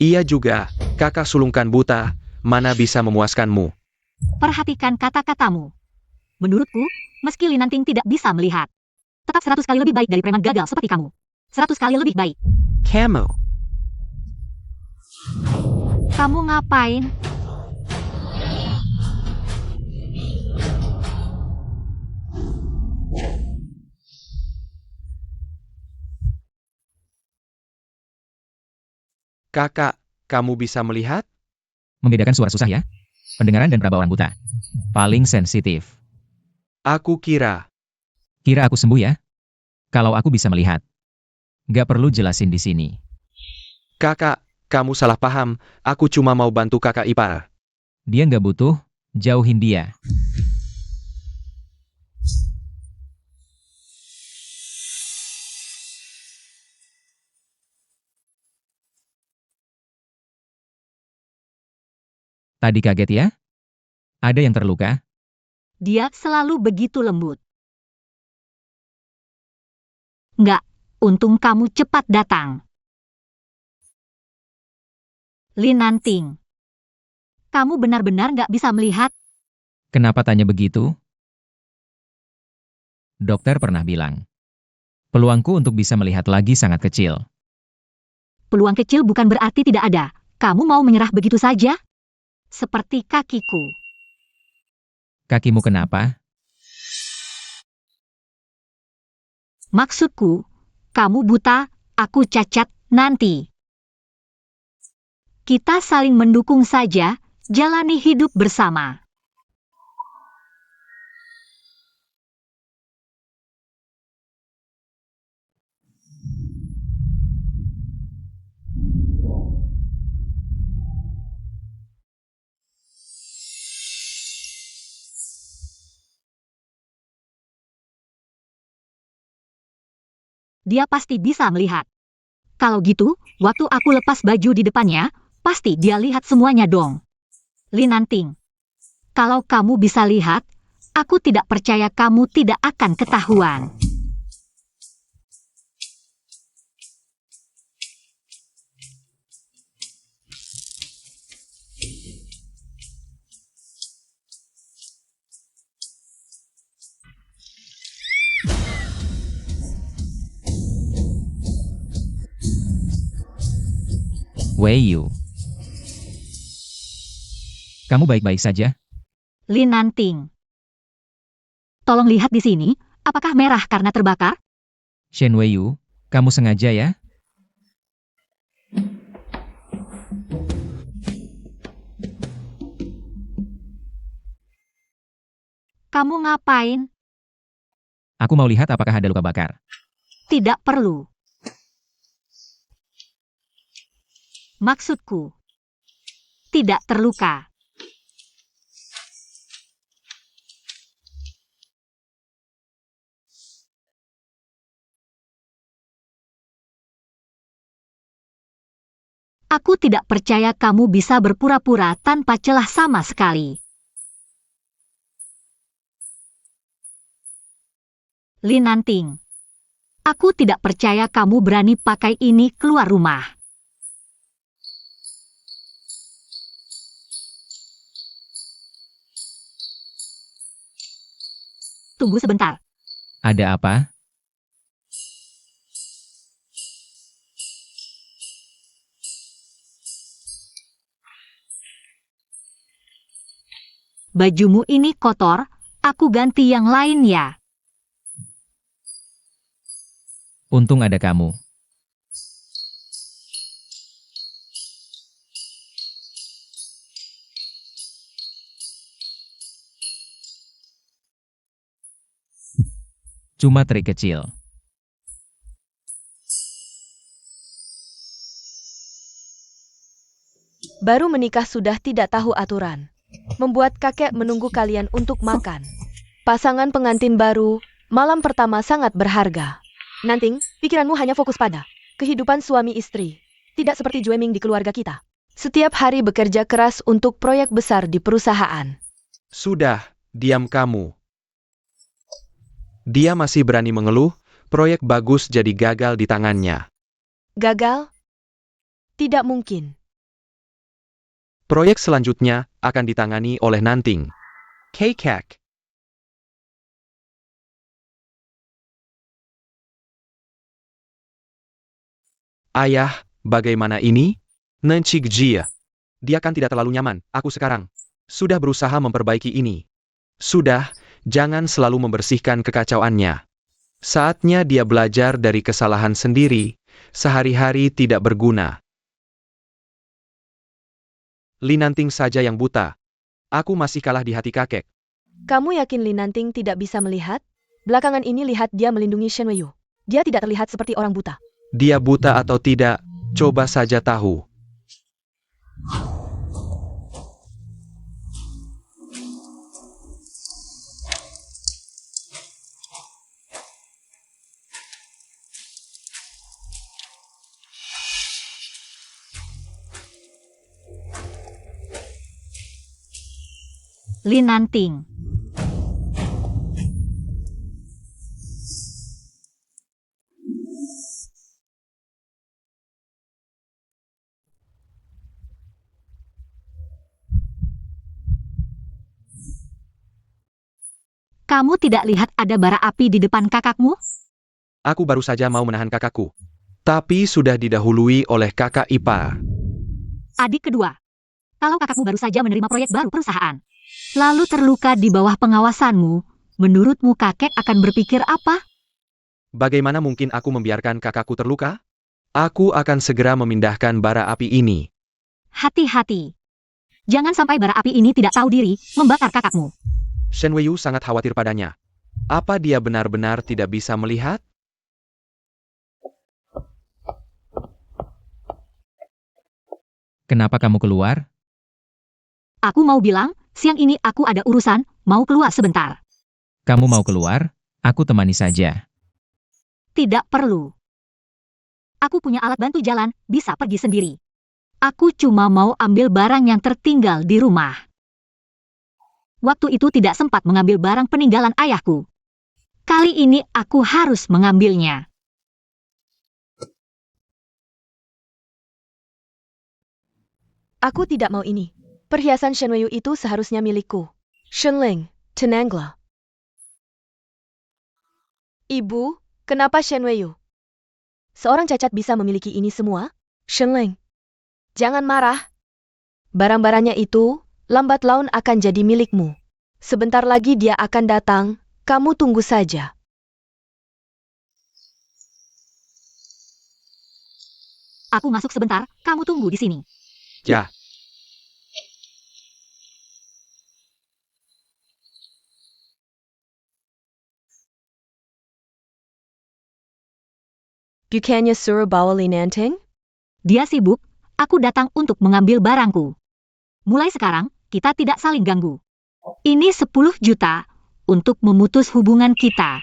Iya juga, kakak sulungkan buta, mana bisa memuaskanmu. Perhatikan kata-katamu. Menurutku, meski Linanting tidak bisa melihat, tetap 100 kali lebih baik dari preman gagal seperti kamu. 100 kali lebih baik. Kamu. Kamu ngapain? Kakak, kamu bisa melihat? Membedakan suara susah ya? Pendengaran dan peraba orang buta. Paling sensitif. Aku kira. Kira aku sembuh ya? Kalau aku bisa melihat. Gak perlu jelasin di sini. Kakak, kamu salah paham, aku cuma mau bantu kakak ipar. Dia gak butuh, jauhin dia. Tadi kaget ya? Ada yang terluka? Dia selalu begitu lembut. Nggak, untung kamu cepat datang. Linanting. Kamu benar-benar nggak bisa melihat? Kenapa tanya begitu? Dokter pernah bilang. Peluangku untuk bisa melihat lagi sangat kecil. Peluang kecil bukan berarti tidak ada. Kamu mau menyerah begitu saja? Seperti kakiku. Kakimu kenapa? Maksudku, kamu buta, aku cacat, nanti. Kita saling mendukung saja, jalani hidup bersama. Dia pasti bisa melihat. Kalau gitu, waktu aku lepas baju di depannya, pasti dia lihat semuanya dong. Linanting. Kalau kamu bisa lihat, aku tidak percaya kamu tidak akan ketahuan. Weiyu. Kamu baik-baik saja? Linanting. Tolong lihat di sini, apakah merah karena terbakar? Shen Weiyu, kamu sengaja ya? Kamu ngapain? Aku mau lihat apakah ada luka bakar. Tidak perlu. Maksudku, tidak terluka. Aku tidak percaya kamu bisa berpura-pura tanpa celah sama sekali. Lin Nanting, aku tidak percaya kamu berani pakai ini keluar rumah. Tunggu sebentar. Ada apa? Bajumu ini kotor, aku ganti yang lain ya. Untung ada kamu. Cuma trik kecil. Baru menikah sudah tidak tahu aturan. Membuat kakek menunggu kalian untuk makan. Pasangan pengantin baru, malam pertama sangat berharga. Nanting, pikiranmu hanya fokus pada kehidupan suami istri. Tidak seperti Jueming di keluarga kita. Setiap hari bekerja keras untuk proyek besar di perusahaan. Sudah, diam kamu. Dia masih berani mengeluh, proyek bagus jadi gagal di tangannya. Gagal? Tidak mungkin. Proyek selanjutnya akan ditangani oleh Nanting. Kekek. Ayah, bagaimana ini? Nencik Jia. Dia kan tidak terlalu nyaman, aku sekarang. Sudah berusaha memperbaiki ini. Sudah, jangan selalu membersihkan kekacauannya. Saatnya dia belajar dari kesalahan sendiri, sehari-hari tidak berguna. Lin Nanting saja yang buta. Aku masih kalah di hati kakek. Kamu yakin Lin Nanting tidak bisa melihat? Belakangan ini lihat dia melindungi Shen Weiyu. Dia tidak terlihat seperti orang buta. Dia buta atau tidak, coba saja tahu. Lin Nanting. Kamu tidak lihat ada bara api di depan kakakmu? Aku baru saja mau menahan kakakku. Tapi sudah didahului oleh kakak ipar. Adik kedua. Kalau kakakmu baru saja menerima proyek baru perusahaan, lalu terluka di bawah pengawasanmu, menurutmu kakek akan berpikir apa? Bagaimana mungkin aku membiarkan kakakku terluka? Aku akan segera memindahkan bara api ini. Hati-hati. Jangan sampai bara api ini tidak tahu diri, membakar kakakmu. Shen Weiyu sangat khawatir padanya. Apa dia benar-benar tidak bisa melihat? Kenapa kamu keluar? Aku mau bilang, siang ini aku ada urusan, mau keluar sebentar. Kamu mau keluar? Aku temani saja. Tidak perlu. Aku punya alat bantu jalan, bisa pergi sendiri. Aku cuma mau ambil barang yang tertinggal di rumah. Waktu itu tidak sempat mengambil barang peninggalan ayahku. Kali ini aku harus mengambilnya. Aku tidak mau ini. Perhiasan Shen Weiyu itu seharusnya milikku. Shenling, Tenangla. Ibu, kenapa Shen Weiyu? Seorang cacat bisa memiliki ini semua? Shenling, jangan marah. Barang-barangnya itu, lambat laun akan jadi milikmu. Sebentar lagi dia akan datang, kamu tunggu saja. Aku masuk sebentar, kamu tunggu di sini. Ya, Bukannya suruh bawa Linanting? Dia sibuk, aku datang untuk mengambil barangku. Mulai sekarang, kita tidak saling ganggu. Ini 10 juta untuk memutus hubungan kita.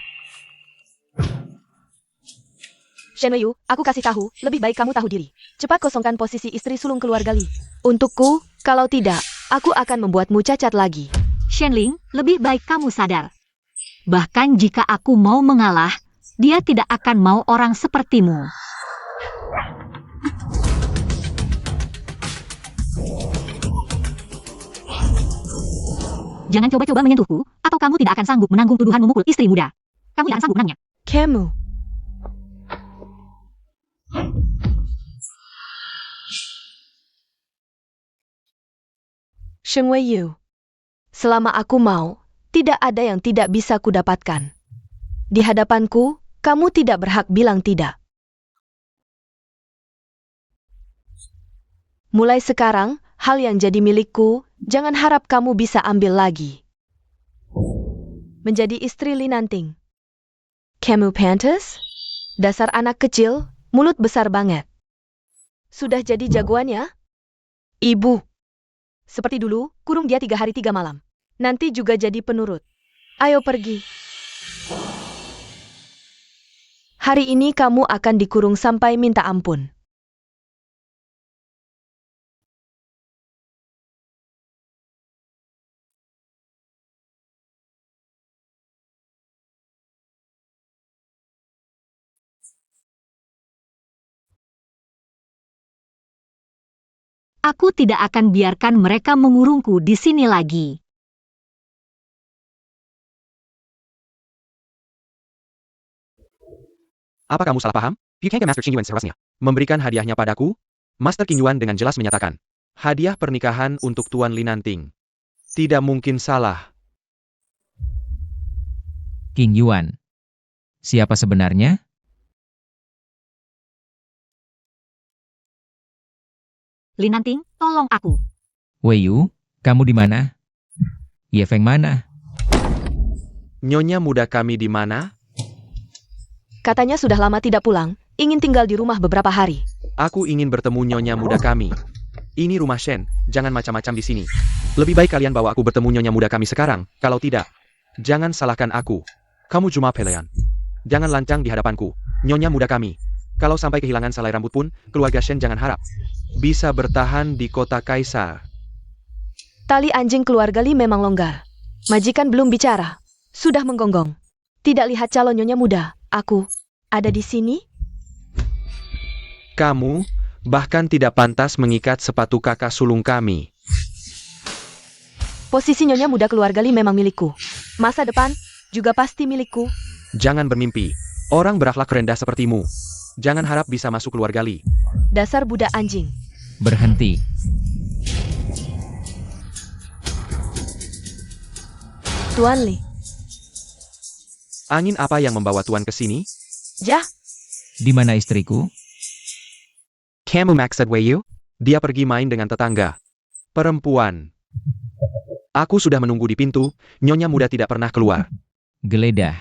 Shen Weiyu, aku kasih tahu, lebih baik kamu tahu diri. Cepat kosongkan posisi istri sulung keluarga Li. Untukku, kalau tidak, aku akan membuatmu cacat lagi. Shenling, lebih baik kamu sadar. Bahkan jika aku mau mengalah, dia tidak akan mau orang sepertimu. Jangan coba-coba menyentuhku, atau kamu tidak akan sanggup menanggung tuduhan memukul istri muda. Kamu tidak akan sanggup menangnya. Kamu. Shen Weiyu. Selama aku mau, tidak ada yang tidak bisa kudapatkan. Di hadapanku, kamu tidak berhak bilang tidak. Mulai sekarang, hal yang jadi milikku, jangan harap kamu bisa ambil lagi. Menjadi istri Linanting. Kamu pantas? Dasar anak kecil, mulut besar banget. Sudah jadi jagoannya? Ibu. Seperti dulu, kurung dia 3 hari 3 malam. Nanti juga jadi penurut. Ayo pergi. Hari ini kamu akan dikurung sampai minta ampun. Aku tidak akan biarkan mereka mengurungku di sini lagi. Apa kamu salah paham? Bukankah Master Qingyuan seharusnya memberikan hadiahnya padaku? Master Qingyuan dengan jelas menyatakan, hadiah pernikahan untuk Tuan Linanting. Tidak mungkin salah. King Yuan. Siapa sebenarnya? Linanting, tolong aku. Weiyu, kamu di mana? Ye Feng mana? Nyonya muda kami di mana? Katanya sudah lama tidak pulang, ingin tinggal di rumah beberapa hari. Aku ingin bertemu nyonya muda kami. Ini rumah Shen, jangan macam-macam di sini. Lebih baik kalian bawa aku bertemu nyonya muda kami sekarang, kalau tidak, jangan salahkan aku. Kamu cuma pelayan. Jangan lancang di hadapanku, nyonya muda kami. Kalau sampai kehilangan selai rambut pun, keluarga Shen jangan harap bisa bertahan di kota Kaisar. Tali anjing keluarga Li memang longgar. Majikan belum bicara. Sudah menggonggong. Tidak lihat calon nyonya muda, aku ada di sini? Kamu bahkan tidak pantas mengikat sepatu kakak sulung kami. Posisi nyonya muda keluarga Li memang milikku. Masa depan juga pasti milikku. Jangan bermimpi. Orang berakhlak rendah sepertimu. Jangan harap bisa masuk keluarga Li. Dasar budak anjing. Berhenti. Tuan Li. Angin apa yang membawa Tuan ke sini? Jah, Di mana istriku? Kamu maksud Weiyu? Dia pergi main dengan tetangga. Perempuan. Aku sudah menunggu di pintu, nyonya muda tidak pernah keluar. Geledah.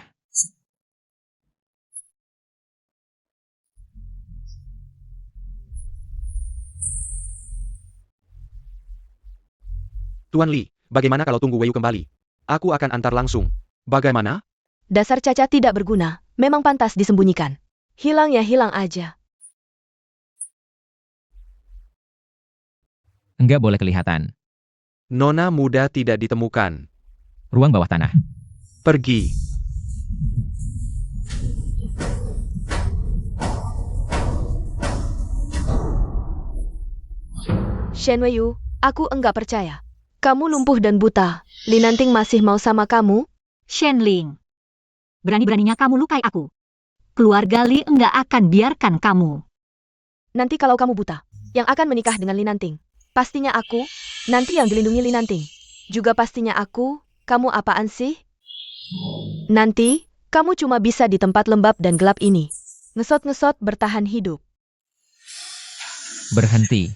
Tuan Li, bagaimana kalau tunggu Weiyu kembali? Aku akan antar langsung. Bagaimana? dasar cacat tidak berguna. Memang pantas disembunyikan. Hilang ya hilang aja. Enggak boleh kelihatan. Nona muda tidak ditemukan. Ruang bawah tanah. Pergi. Shen Weiyu, aku enggak percaya. Kamu lumpuh dan buta. Linanting masih mau sama kamu? Shenling. Berani-beraninya kamu lukai aku. Keluarga Li enggak akan biarkan kamu. Nanti kalau kamu buta, yang akan menikah dengan Linanting. Pastinya aku, nanti yang dilindungi Linanting. Juga pastinya aku, kamu apaan sih? Nanti, kamu cuma bisa di tempat lembab dan gelap ini. Ngesot-ngesot bertahan hidup. Berhenti.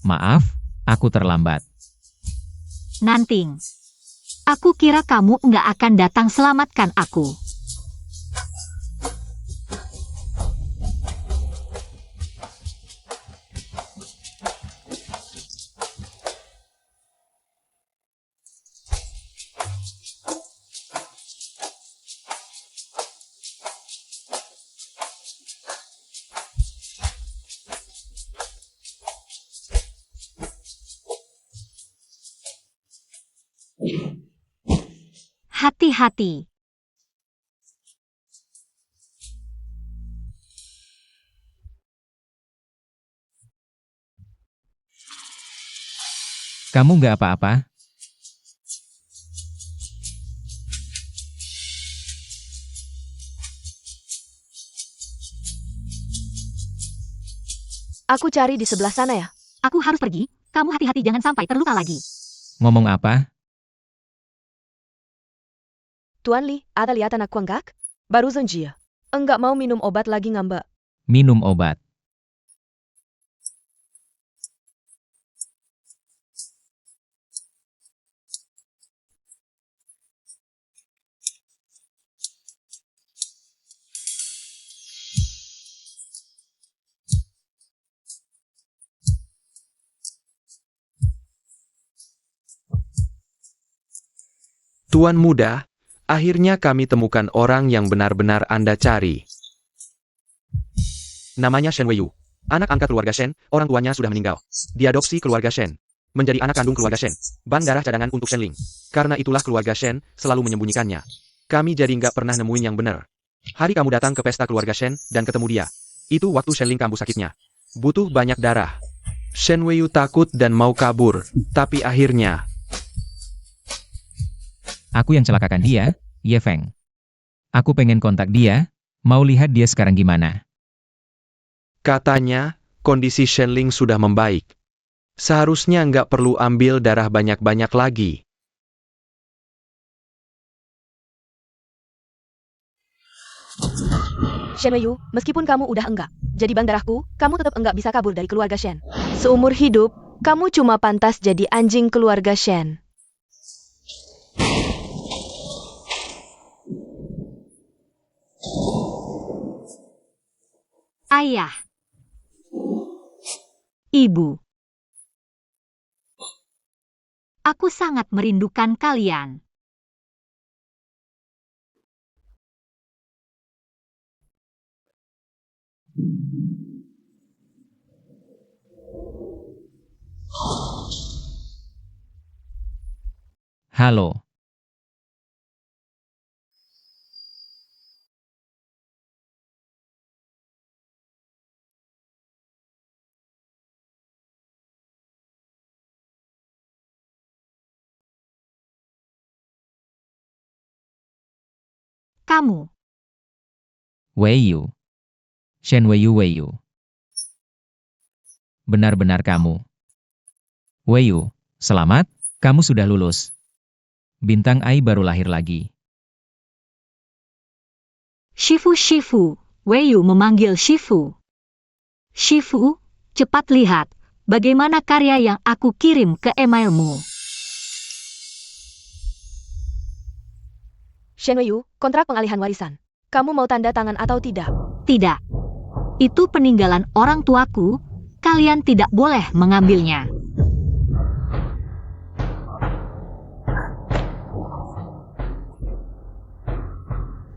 Maaf, aku terlambat. Nanting. Aku kira kamu nggak akan datang selamatkan aku. Hati-hati. Kamu nggak apa-apa? Aku cari di sebelah sana ya. Aku harus pergi. Kamu hati-hati jangan sampai terluka lagi. Ngomong apa? Tuan Li, ada lihat anakku enggak? Baru saja. Enggak mau minum obat lagi ngambek. Minum obat. Tuan muda, akhirnya kami temukan orang yang benar-benar Anda cari. Namanya Shen Weiyu. Anak angkat keluarga Shen, orang tuanya sudah meninggal. Diadopsi keluarga Shen. Menjadi anak kandung keluarga Shen. Bank darah cadangan untuk Shenling. Karena itulah keluarga Shen selalu menyembunyikannya. Kami jadi nggak pernah nemuin yang benar. Hari kamu datang ke pesta keluarga Shen dan ketemu dia. Itu waktu Shenling kambuh sakitnya. Butuh banyak darah. Shen Weiyu takut dan mau kabur. Tapi akhirnya... Aku yang celakakan dia, Ye Feng. Aku pengen kontak dia, mau lihat dia sekarang gimana. Katanya, kondisi Shenling sudah membaik. Seharusnya nggak perlu ambil darah banyak-banyak lagi. Shen Weiyu, meskipun kamu udah enggak jadi bang darahku, kamu tetap enggak bisa kabur dari keluarga Shen. Seumur hidup, kamu cuma pantas jadi anjing keluarga Shen. Ayah. Ibu. Aku sangat merindukan kalian. Halo. Kamu. Weiyu. Shen Weiyu Weiyu. Benar-benar kamu. Weiyu, selamat, kamu sudah lulus. Bintang Ai baru lahir lagi. Shifu. Weiyu memanggil Shifu. Shifu, cepat lihat bagaimana karya yang aku kirim ke emailmu. Shen Weiyu, kontrak pengalihan warisan. Kamu mau tanda tangan atau tidak? Tidak. Itu peninggalan orang tuaku. Kalian tidak boleh mengambilnya.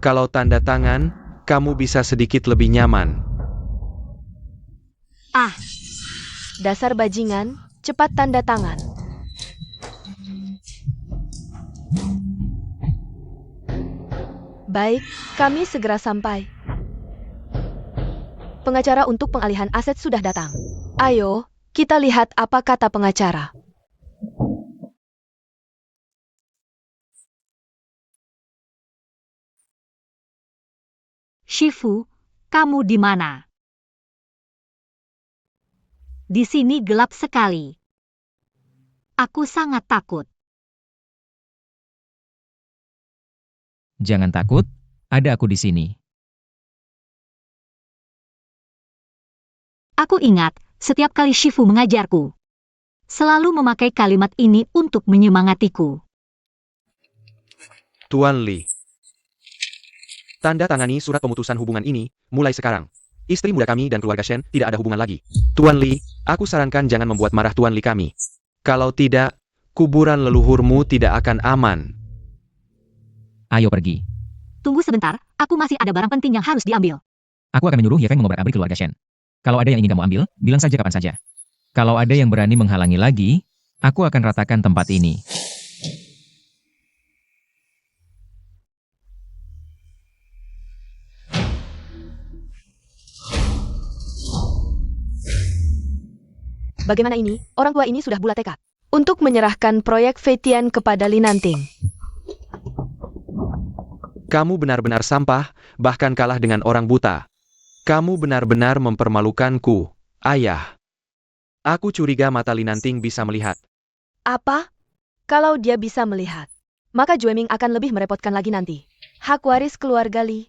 Kalau tanda tangan, kamu bisa sedikit lebih nyaman. Ah, Dasar bajingan, cepat tanda tangan. Baik, kami segera sampai. Pengacara untuk pengalihan aset sudah datang. Ayo, kita lihat apa kata pengacara. Shifu, kamu di mana? Di sini gelap sekali. Aku sangat takut. Jangan takut, ada aku di sini. Aku ingat, setiap kali Shifu mengajarku, selalu memakai kalimat ini untuk menyemangatiku. Tuan Li. Tanda tangani surat pemutusan hubungan ini, mulai sekarang. Istri muda kami dan keluarga Shen tidak ada hubungan lagi. Tuan Li, aku sarankan jangan membuat marah Tuan Li kami. Kalau tidak, kuburan leluhurmu tidak akan aman. Ayo pergi. Tunggu sebentar, aku masih ada barang penting yang harus diambil. Aku akan menyuruh Ye Feng mengobrak-abrik keluarga Shen. Kalau ada yang ingin kamu ambil, bilang saja kapan saja. Kalau ada yang berani menghalangi lagi, aku akan ratakan tempat ini. Bagaimana ini? Orang tua ini sudah bulat tekad untuk menyerahkan proyek Feitian kepada Li Nanting. Kamu benar-benar sampah, bahkan kalah dengan orang buta. Kamu benar-benar mempermalukanku, ayah. Aku curiga mata Li Nanting bisa melihat. Apa? Kalau dia bisa melihat, maka Jueming akan lebih merepotkan lagi nanti. Hak waris keluarga Li.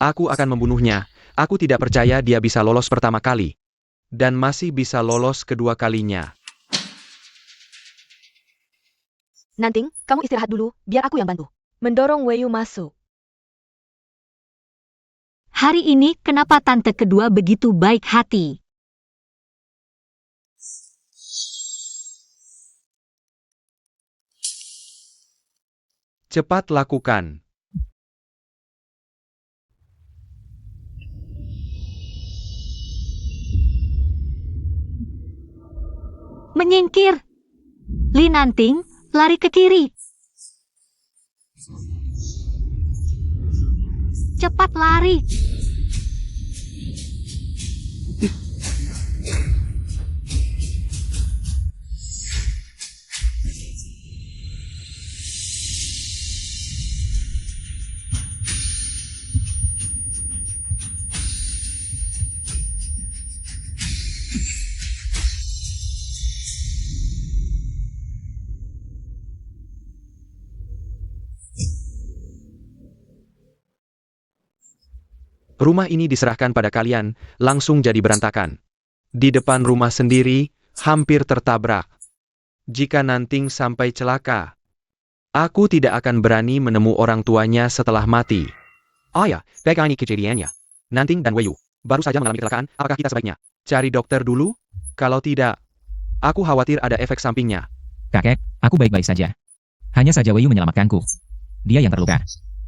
Aku akan membunuhnya. Aku tidak percaya dia bisa lolos pertama kali. Dan masih bisa lolos kedua kalinya. Nanting, kamu istirahat dulu, biar aku yang bantu. Mendorong Weiyu masuk. Hari ini kenapa tante kedua begitu baik hati? Cepat lakukan. Menyingkir. Li Nanting, lari ke kiri. Cepat lari. Rumah ini diserahkan pada kalian, langsung jadi berantakan. Di depan rumah sendiri, hampir tertabrak. Jika Nanting sampai celaka, aku tidak akan berani menemu orang tuanya setelah mati. Ayah, bagaimana ini kejadiannya? Nanting dan Weiyu baru saja mengalami kecelakaan, apakah kita sebaiknya cari dokter dulu? Kalau tidak, aku khawatir ada efek sampingnya. Kakek, aku baik-baik saja. Hanya saja Weiyu menyelamatkanku. Dia yang terluka.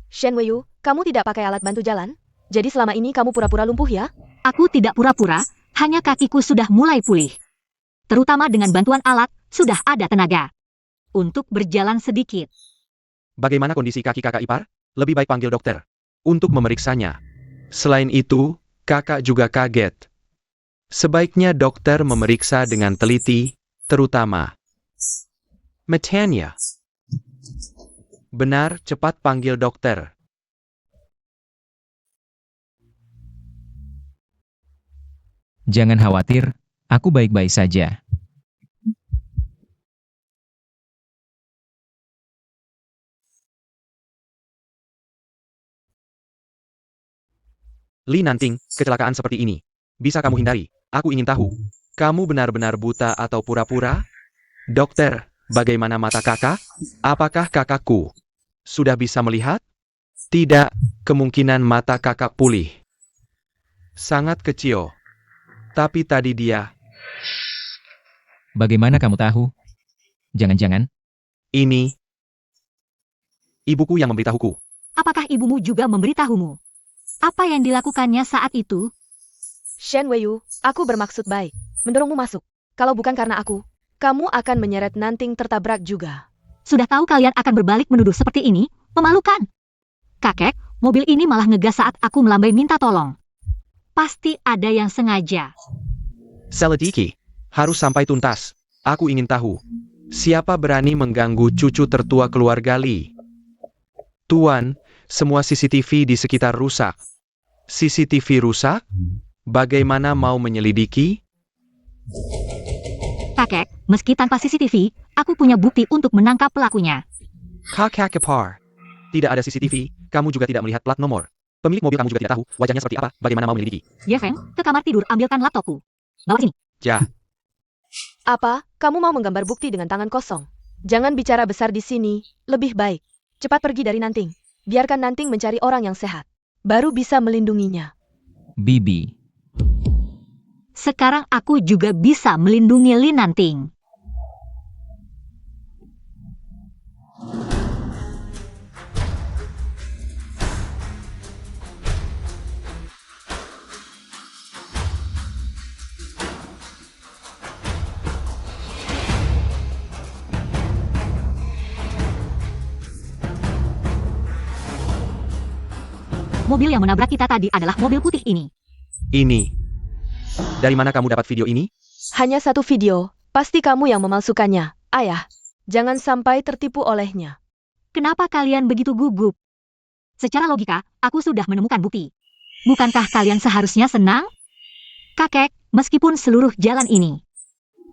Shen Weiyu, kamu tidak pakai alat bantu jalan? Jadi selama ini kamu pura-pura lumpuh ya? Aku tidak pura-pura, hanya kakiku sudah mulai pulih. Terutama dengan bantuan alat, sudah ada tenaga. Untuk berjalan sedikit. Bagaimana kondisi kaki kakak ipar? Lebih baik panggil dokter untuk memeriksanya. Selain itu, kakak juga kaget. Sebaiknya dokter memeriksa dengan teliti, terutama matanya. Benar, cepat panggil dokter. Jangan khawatir, aku baik-baik saja. Li Nanting, kecelakaan seperti ini bisa kamu hindari. Aku ingin tahu, kamu benar-benar buta atau pura-pura? Dokter, bagaimana mata kakak? Apakah kakakku sudah bisa melihat? Tidak, kemungkinan mata kakak pulih. Sangat kecil. Tapi tadi dia, Bagaimana kamu tahu? Jangan-jangan, ini, ibuku yang memberitahuku. Apakah ibumu juga memberitahumu? Apa yang dilakukannya saat itu? Shen Weiyu, aku bermaksud baik. Mendorongmu masuk. Kalau bukan karena aku, kamu akan menyeret Nanting tertabrak juga. Sudah tahu kalian akan berbalik menuduh seperti ini? Memalukan. Kakek, mobil ini malah ngegas saat aku melambai minta tolong. Pasti ada yang sengaja. Selediki, harus sampai tuntas. Aku ingin tahu, siapa berani mengganggu cucu tertua keluarga Li? Tuan, semua CCTV di sekitar rusak. CCTV rusak? Bagaimana mau menyelidiki? Kakek, meski tanpa CCTV, aku punya bukti untuk menangkap pelakunya. Kakak Kepar. Tidak ada CCTV, kamu juga tidak melihat plat nomor. Pemilik mobil kamu juga tidak tahu, wajahnya seperti apa, bagaimana mau menyelidiki? Ye Feng, ke kamar tidur ambilkan laptopku. Bawa sini. Ja. Apa, kamu mau menggambar bukti dengan tangan kosong? Jangan bicara besar di sini, lebih baik. Cepat pergi dari Nanting. Biarkan Nanting mencari orang yang sehat. Baru bisa melindunginya. Bibi. Sekarang aku juga bisa melindungi Li Nanting. Mobil yang menabrak kita tadi adalah mobil putih ini. Ini. Dari mana kamu dapat video ini? Hanya satu video, pasti kamu yang memalsukannya. Ayah, jangan sampai tertipu olehnya. Kenapa kalian begitu gugup? Secara logika, aku sudah menemukan bukti. Bukankah kalian seharusnya senang? Kakek, meskipun seluruh jalan ini.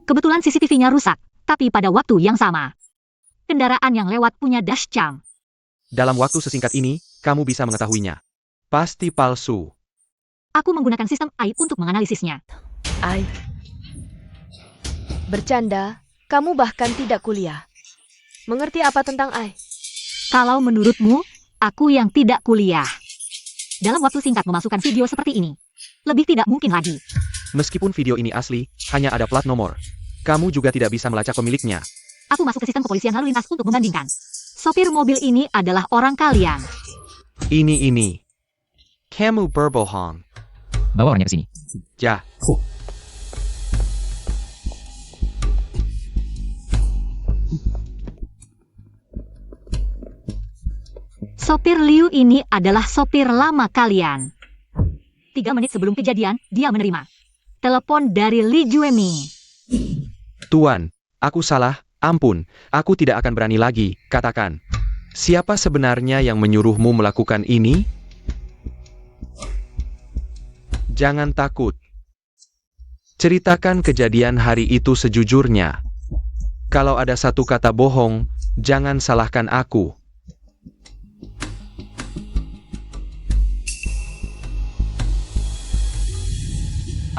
Kebetulan CCTV-nya rusak, tapi pada waktu yang sama. Kendaraan yang lewat punya dashcam. Dalam waktu sesingkat ini, kamu bisa mengetahuinya. Pasti palsu. Aku menggunakan sistem AI untuk menganalisisnya. Ai. Bercanda, kamu bahkan tidak kuliah. Mengerti apa tentang Ai? Kalau menurutmu, aku yang tidak kuliah. Dalam waktu singkat memasukkan video seperti ini. Lebih tidak mungkin lagi. Meskipun video ini asli, hanya ada plat nomor. Kamu juga tidak bisa melacak pemiliknya. Aku masuk ke sistem kepolisian lalu lintas untuk membandingkan. Sopir mobil ini adalah orang kalian. Ini. Kamu berbohong. Bawa orangnya ke sini. Ja. Sopir Liu ini adalah sopir lama kalian. 3 menit sebelum kejadian, dia menerima telepon dari Li Juemi. Tuan, aku salah, ampun, aku tidak akan berani lagi, katakan. Siapa sebenarnya yang menyuruhmu melakukan ini? Jangan takut. Ceritakan kejadian hari itu sejujurnya. Kalau ada satu kata bohong, jangan salahkan aku.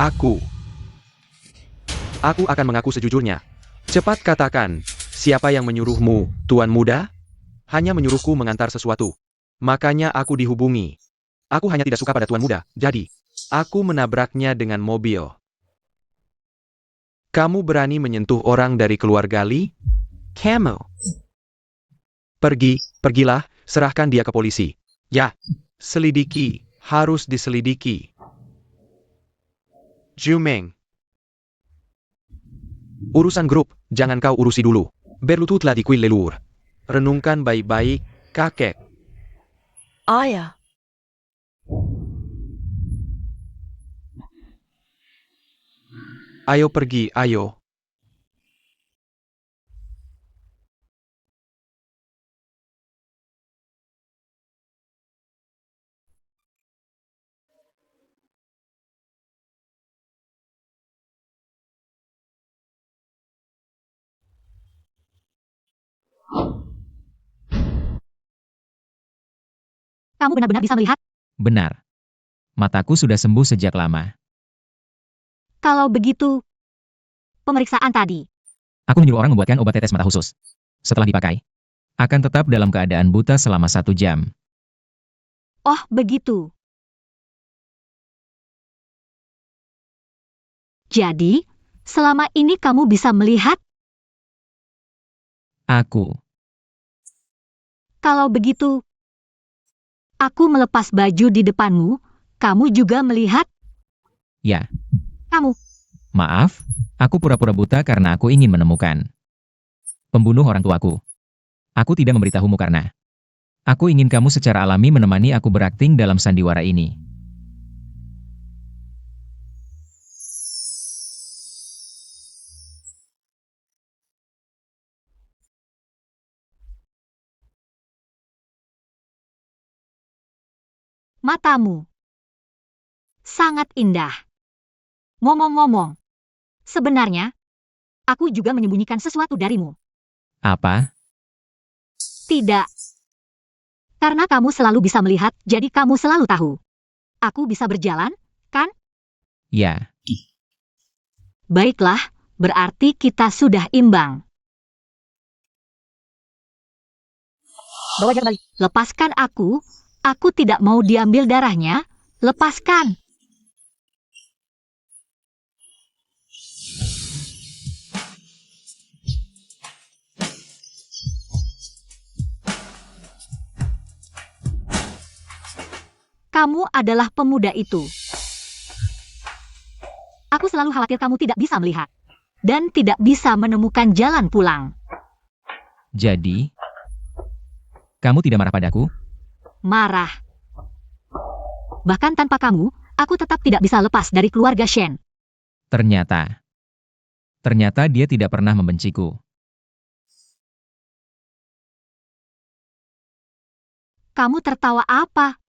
Aku akan mengaku sejujurnya. Cepat katakan, siapa yang menyuruhmu, Tuan Muda? Hanya menyuruhku mengantar sesuatu. Makanya aku dihubungi. Aku hanya tidak suka pada Tuan Muda, jadi aku menabraknya dengan mobil. Kamu berani menyentuh orang dari keluarga Li? Kamu. Pergilah, serahkan dia ke polisi. Ya, selidiki, harus diselidiki. Jumeng. Urusan grup, jangan kau urusi dulu. Berlututlah di kuil lelur. Renungkan baik-baik, kakek. Ayah. Ayo pergi, ayo. Kamu benar-benar bisa melihat? Benar. Mataku sudah sembuh sejak lama. Kalau begitu, pemeriksaan tadi. Aku menyuruh orang membuatkan obat tetes mata khusus. Setelah dipakai, akan tetap dalam keadaan buta selama 1 jam. Oh, begitu. Jadi, selama ini kamu bisa melihat? Aku. Kalau begitu, aku melepas baju di depanmu, kamu juga melihat? Ya. Kamu. Maaf, aku pura-pura buta karena aku ingin menemukan pembunuh orang tuaku. Aku tidak memberitahumu karena aku ingin kamu secara alami menemani aku berakting dalam sandiwara ini. Matamu. Sangat indah. Ngomong-ngomong, sebenarnya, aku juga menyembunyikan sesuatu darimu. Apa? Tidak. Karena kamu selalu bisa melihat, jadi kamu selalu tahu. Aku bisa berjalan, kan? Ya. Baiklah, Berarti kita sudah imbang. Bawa dia kembali. Lepaskan aku. Aku tidak mau diambil darahnya. Lepaskan. Kamu adalah pemuda itu. Aku selalu khawatir kamu tidak bisa melihat. Dan tidak bisa menemukan jalan pulang. Jadi, kamu tidak marah padaku? Marah. Bahkan tanpa kamu, aku tetap tidak bisa lepas dari keluarga Shen. Ternyata dia tidak pernah membenciku. Kamu tertawa apa?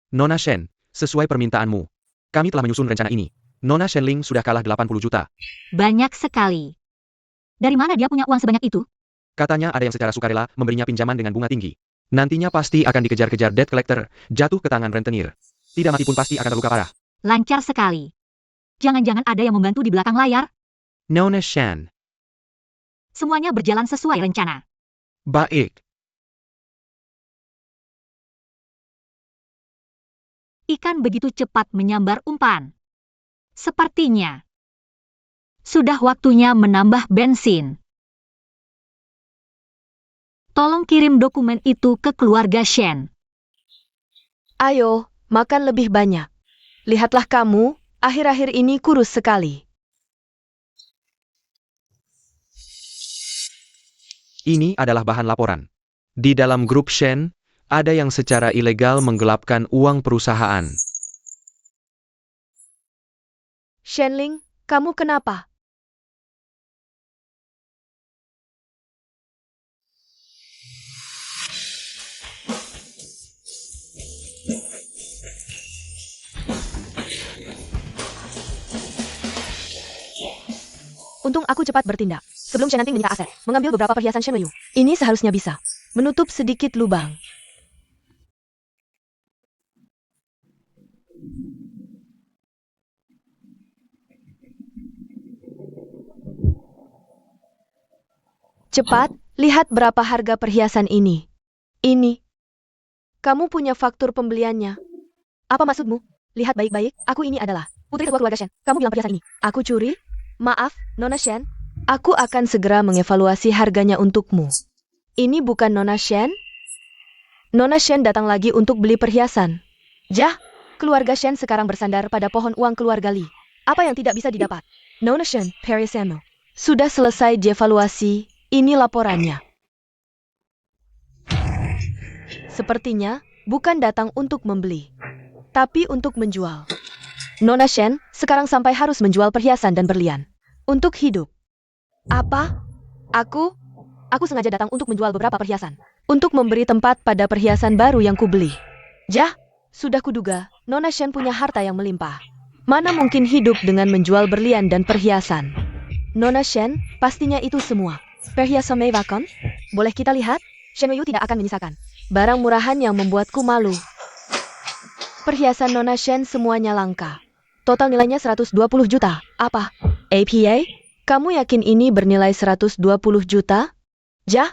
Nona Shen, sesuai permintaanmu. Kami telah menyusun rencana ini. Nona Shenling sudah kalah 80 juta. Banyak sekali. Dari mana dia punya uang sebanyak itu? Katanya ada yang secara sukarela memberinya pinjaman dengan bunga tinggi. Nantinya pasti akan dikejar-kejar debt collector, jatuh ke tangan rentenir. Tidak mati pun pasti akan terluka parah. Lancar sekali. Jangan-jangan ada yang membantu di belakang layar? Nona Shen. Semuanya berjalan sesuai rencana. Baik. Ikan begitu cepat menyambar umpan. Sepertinya sudah waktunya menambah bensin. Tolong kirim dokumen itu ke keluarga Shen. Ayo, makan lebih banyak. Lihatlah kamu, akhir-akhir ini kurus sekali. Ini adalah bahan laporan. Di dalam grup Shen, ada yang secara ilegal menggelapkan uang perusahaan. Shenling, kamu kenapa? Untung aku cepat bertindak. Sebelum Shen nanti menyita aset, mengambil beberapa perhiasan Shen Wei. Ini seharusnya bisa menutup sedikit lubang. Cepat, lihat berapa harga perhiasan ini. Ini. Kamu punya faktur pembeliannya. Apa maksudmu? Lihat baik-baik, aku ini adalah putri ketua keluarga Shen. Kamu bilang perhiasan ini. Aku curi? Maaf, Nona Shen. Aku akan segera mengevaluasi harganya untukmu. Ini bukan Nona Shen? Nona Shen datang lagi untuk beli perhiasan. Jah, keluarga Shen sekarang bersandar pada pohon uang keluarga Li. Apa yang tidak bisa didapat? Nona Shen, perhiasanmu. Sudah selesai dievaluasi. Ini laporannya. Sepertinya bukan datang untuk membeli, tapi untuk menjual. Nona Shen sekarang sampai harus menjual perhiasan dan berlian untuk hidup. Apa? Aku sengaja datang untuk menjual beberapa perhiasan, untuk memberi tempat pada perhiasan baru yang kubeli. Jah, sudah kuduga, Nona Shen punya harta yang melimpah. Mana mungkin hidup dengan menjual berlian dan perhiasan? Nona Shen, pastinya itu semua. Perhiasan mewah kan? Boleh kita lihat? Shen Wei tidak akan menyisakan barang murahan yang membuatku malu. Perhiasan Nona Shen semuanya langka. Total nilainya 120 juta. Apa? APA? Kamu yakin ini bernilai 120 juta? Jah?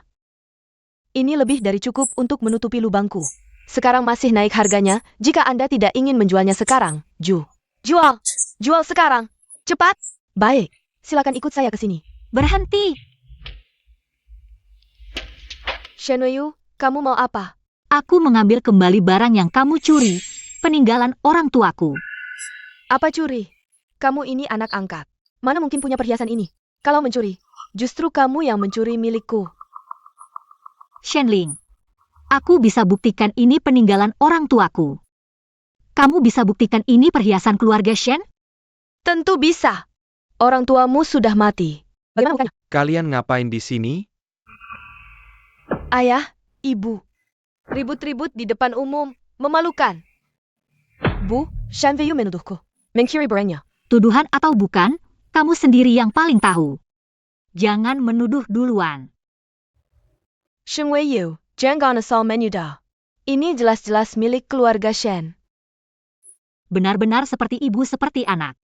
Ini lebih dari cukup untuk menutupi lubangku. Sekarang masih naik harganya jika Anda tidak ingin menjualnya sekarang. Jual! Jual sekarang! Cepat! Baik, silakan ikut saya ke sini. Berhenti! Shen Wei, kamu mau apa? Aku mengambil kembali barang yang kamu curi, peninggalan orang tuaku. Apa curi? kamu ini anak angkat. Mana mungkin punya perhiasan ini? Kalau mencuri, justru kamu yang mencuri milikku. Shenling, aku bisa buktikan ini peninggalan orang tuaku. Kamu bisa buktikan ini perhiasan keluarga Shen? Tentu bisa. Orang tuamu sudah mati. Bagaimana bukannya? Kalian ngapain di sini? Ayah, ibu. Ribut-ribut di depan umum. Memalukan. Bu, Shan Wei menuduhku. Mencuri barangnya. Tuduhan atau bukan, kamu sendiri yang paling tahu. Jangan menuduh duluan. Shen Wei Yu, jangan asal menyudah. Ini jelas-jelas milik keluarga Shen. Benar-benar seperti ibu seperti anak.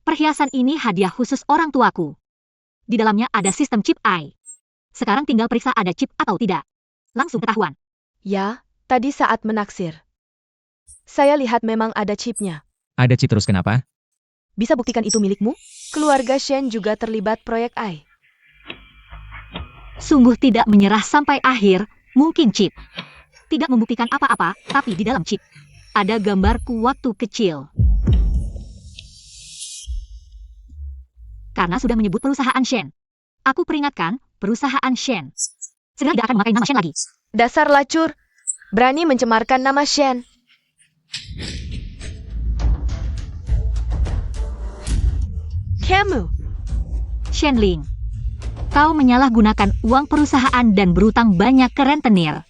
Perhiasan ini hadiah khusus orang tuaku. Di dalamnya ada sistem chip AI. Sekarang tinggal periksa ada chip atau tidak. Langsung ketahuan. Ya, tadi saat menaksir. Saya lihat memang ada chipnya. Ada chip terus kenapa? Bisa buktikan itu milikmu? Keluarga Shen juga terlibat proyek AI. Sungguh tidak menyerah sampai akhir, mungkin chip. Tidak membuktikan apa-apa, tapi di dalam chip ada gambarku waktu kecil. Karena sudah menyebut perusahaan Shen. Aku peringatkan, perusahaan Shen segera tidak akan memakai nama Shen lagi. Dasar lacur. Berani mencemarkan nama Shen. Kamu. Shenling, kau menyalahgunakan uang perusahaan dan berutang banyak ke rentenir.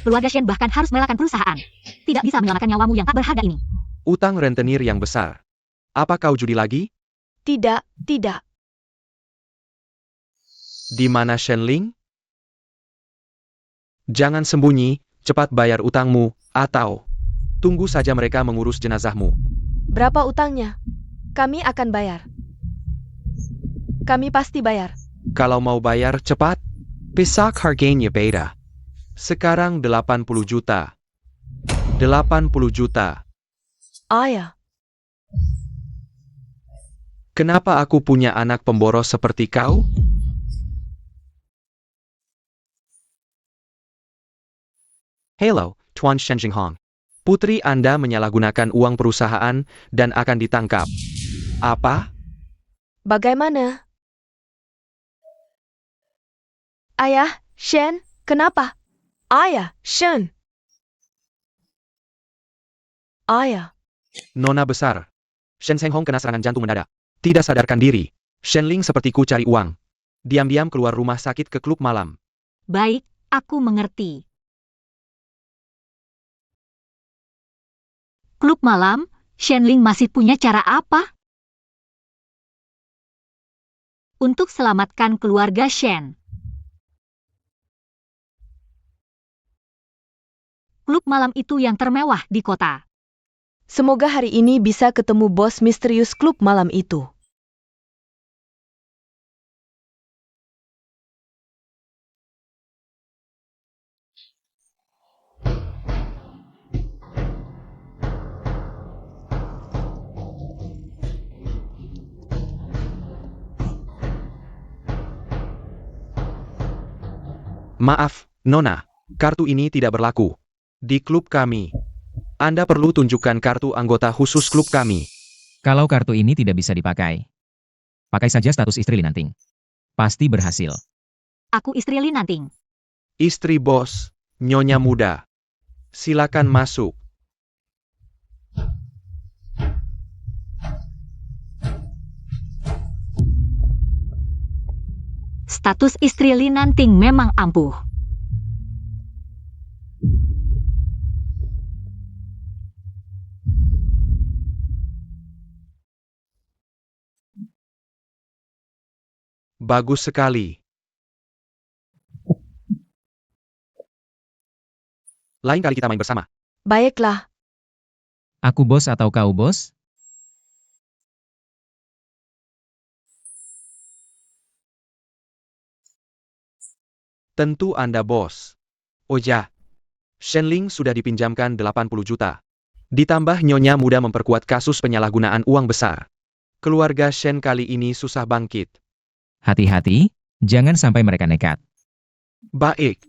Keluarga Shen bahkan harus merelakan perusahaan. Tidak bisa menyelamatkan nyawamu yang tak berharga ini. Utang rentenir yang besar. Apa kau judi lagi? Tidak, tidak. Di mana Shenling? Jangan sembunyi, cepat bayar utangmu, atau tunggu saja mereka mengurus jenazahmu. Berapa utangnya? Kami akan bayar. Kami pasti bayar. Kalau mau bayar cepat, pesak harganya beda. Sekarang 80 juta. 80 juta. Ayah. Kenapa aku punya anak pemboros seperti kau? Hello, Tuan Shen Jinghong. Putri Anda menyalahgunakan uang perusahaan dan akan ditangkap. Apa? Bagaimana? Ayah, Shen, kenapa? Ayah, Shen. Ayah. Nona besar. Shen Zhenghong kena serangan jantung mendadak. Tidak sadarkan diri. Shenling sepertiku cari uang. Diam-diam keluar rumah sakit ke klub malam. Baik, aku mengerti. Klub malam, Shenling masih punya cara apa? Untuk selamatkan keluarga Shen. Klub malam itu yang termewah di kota. Semoga hari ini bisa ketemu bos misterius klub malam itu. Maaf, Nona. Kartu ini tidak berlaku. Di klub kami. Anda perlu tunjukkan kartu anggota khusus klub kami. Kalau kartu ini tidak bisa dipakai, pakai saja status istri Linanting. Pasti berhasil. Aku istri Linanting. Istri bos, nyonya muda. Silakan masuk. Status istri Linanting memang ampuh. Bagus sekali. Lain kali kita main bersama. Baiklah. Aku bos atau kau bos? Tentu Anda bos. Oh ya. Shenling sudah dipinjamkan 80 juta. Ditambah nyonya muda memperkuat kasus penyalahgunaan uang besar. Keluarga Shen kali ini susah bangkit. Hati-hati, jangan sampai mereka nekat. Baik.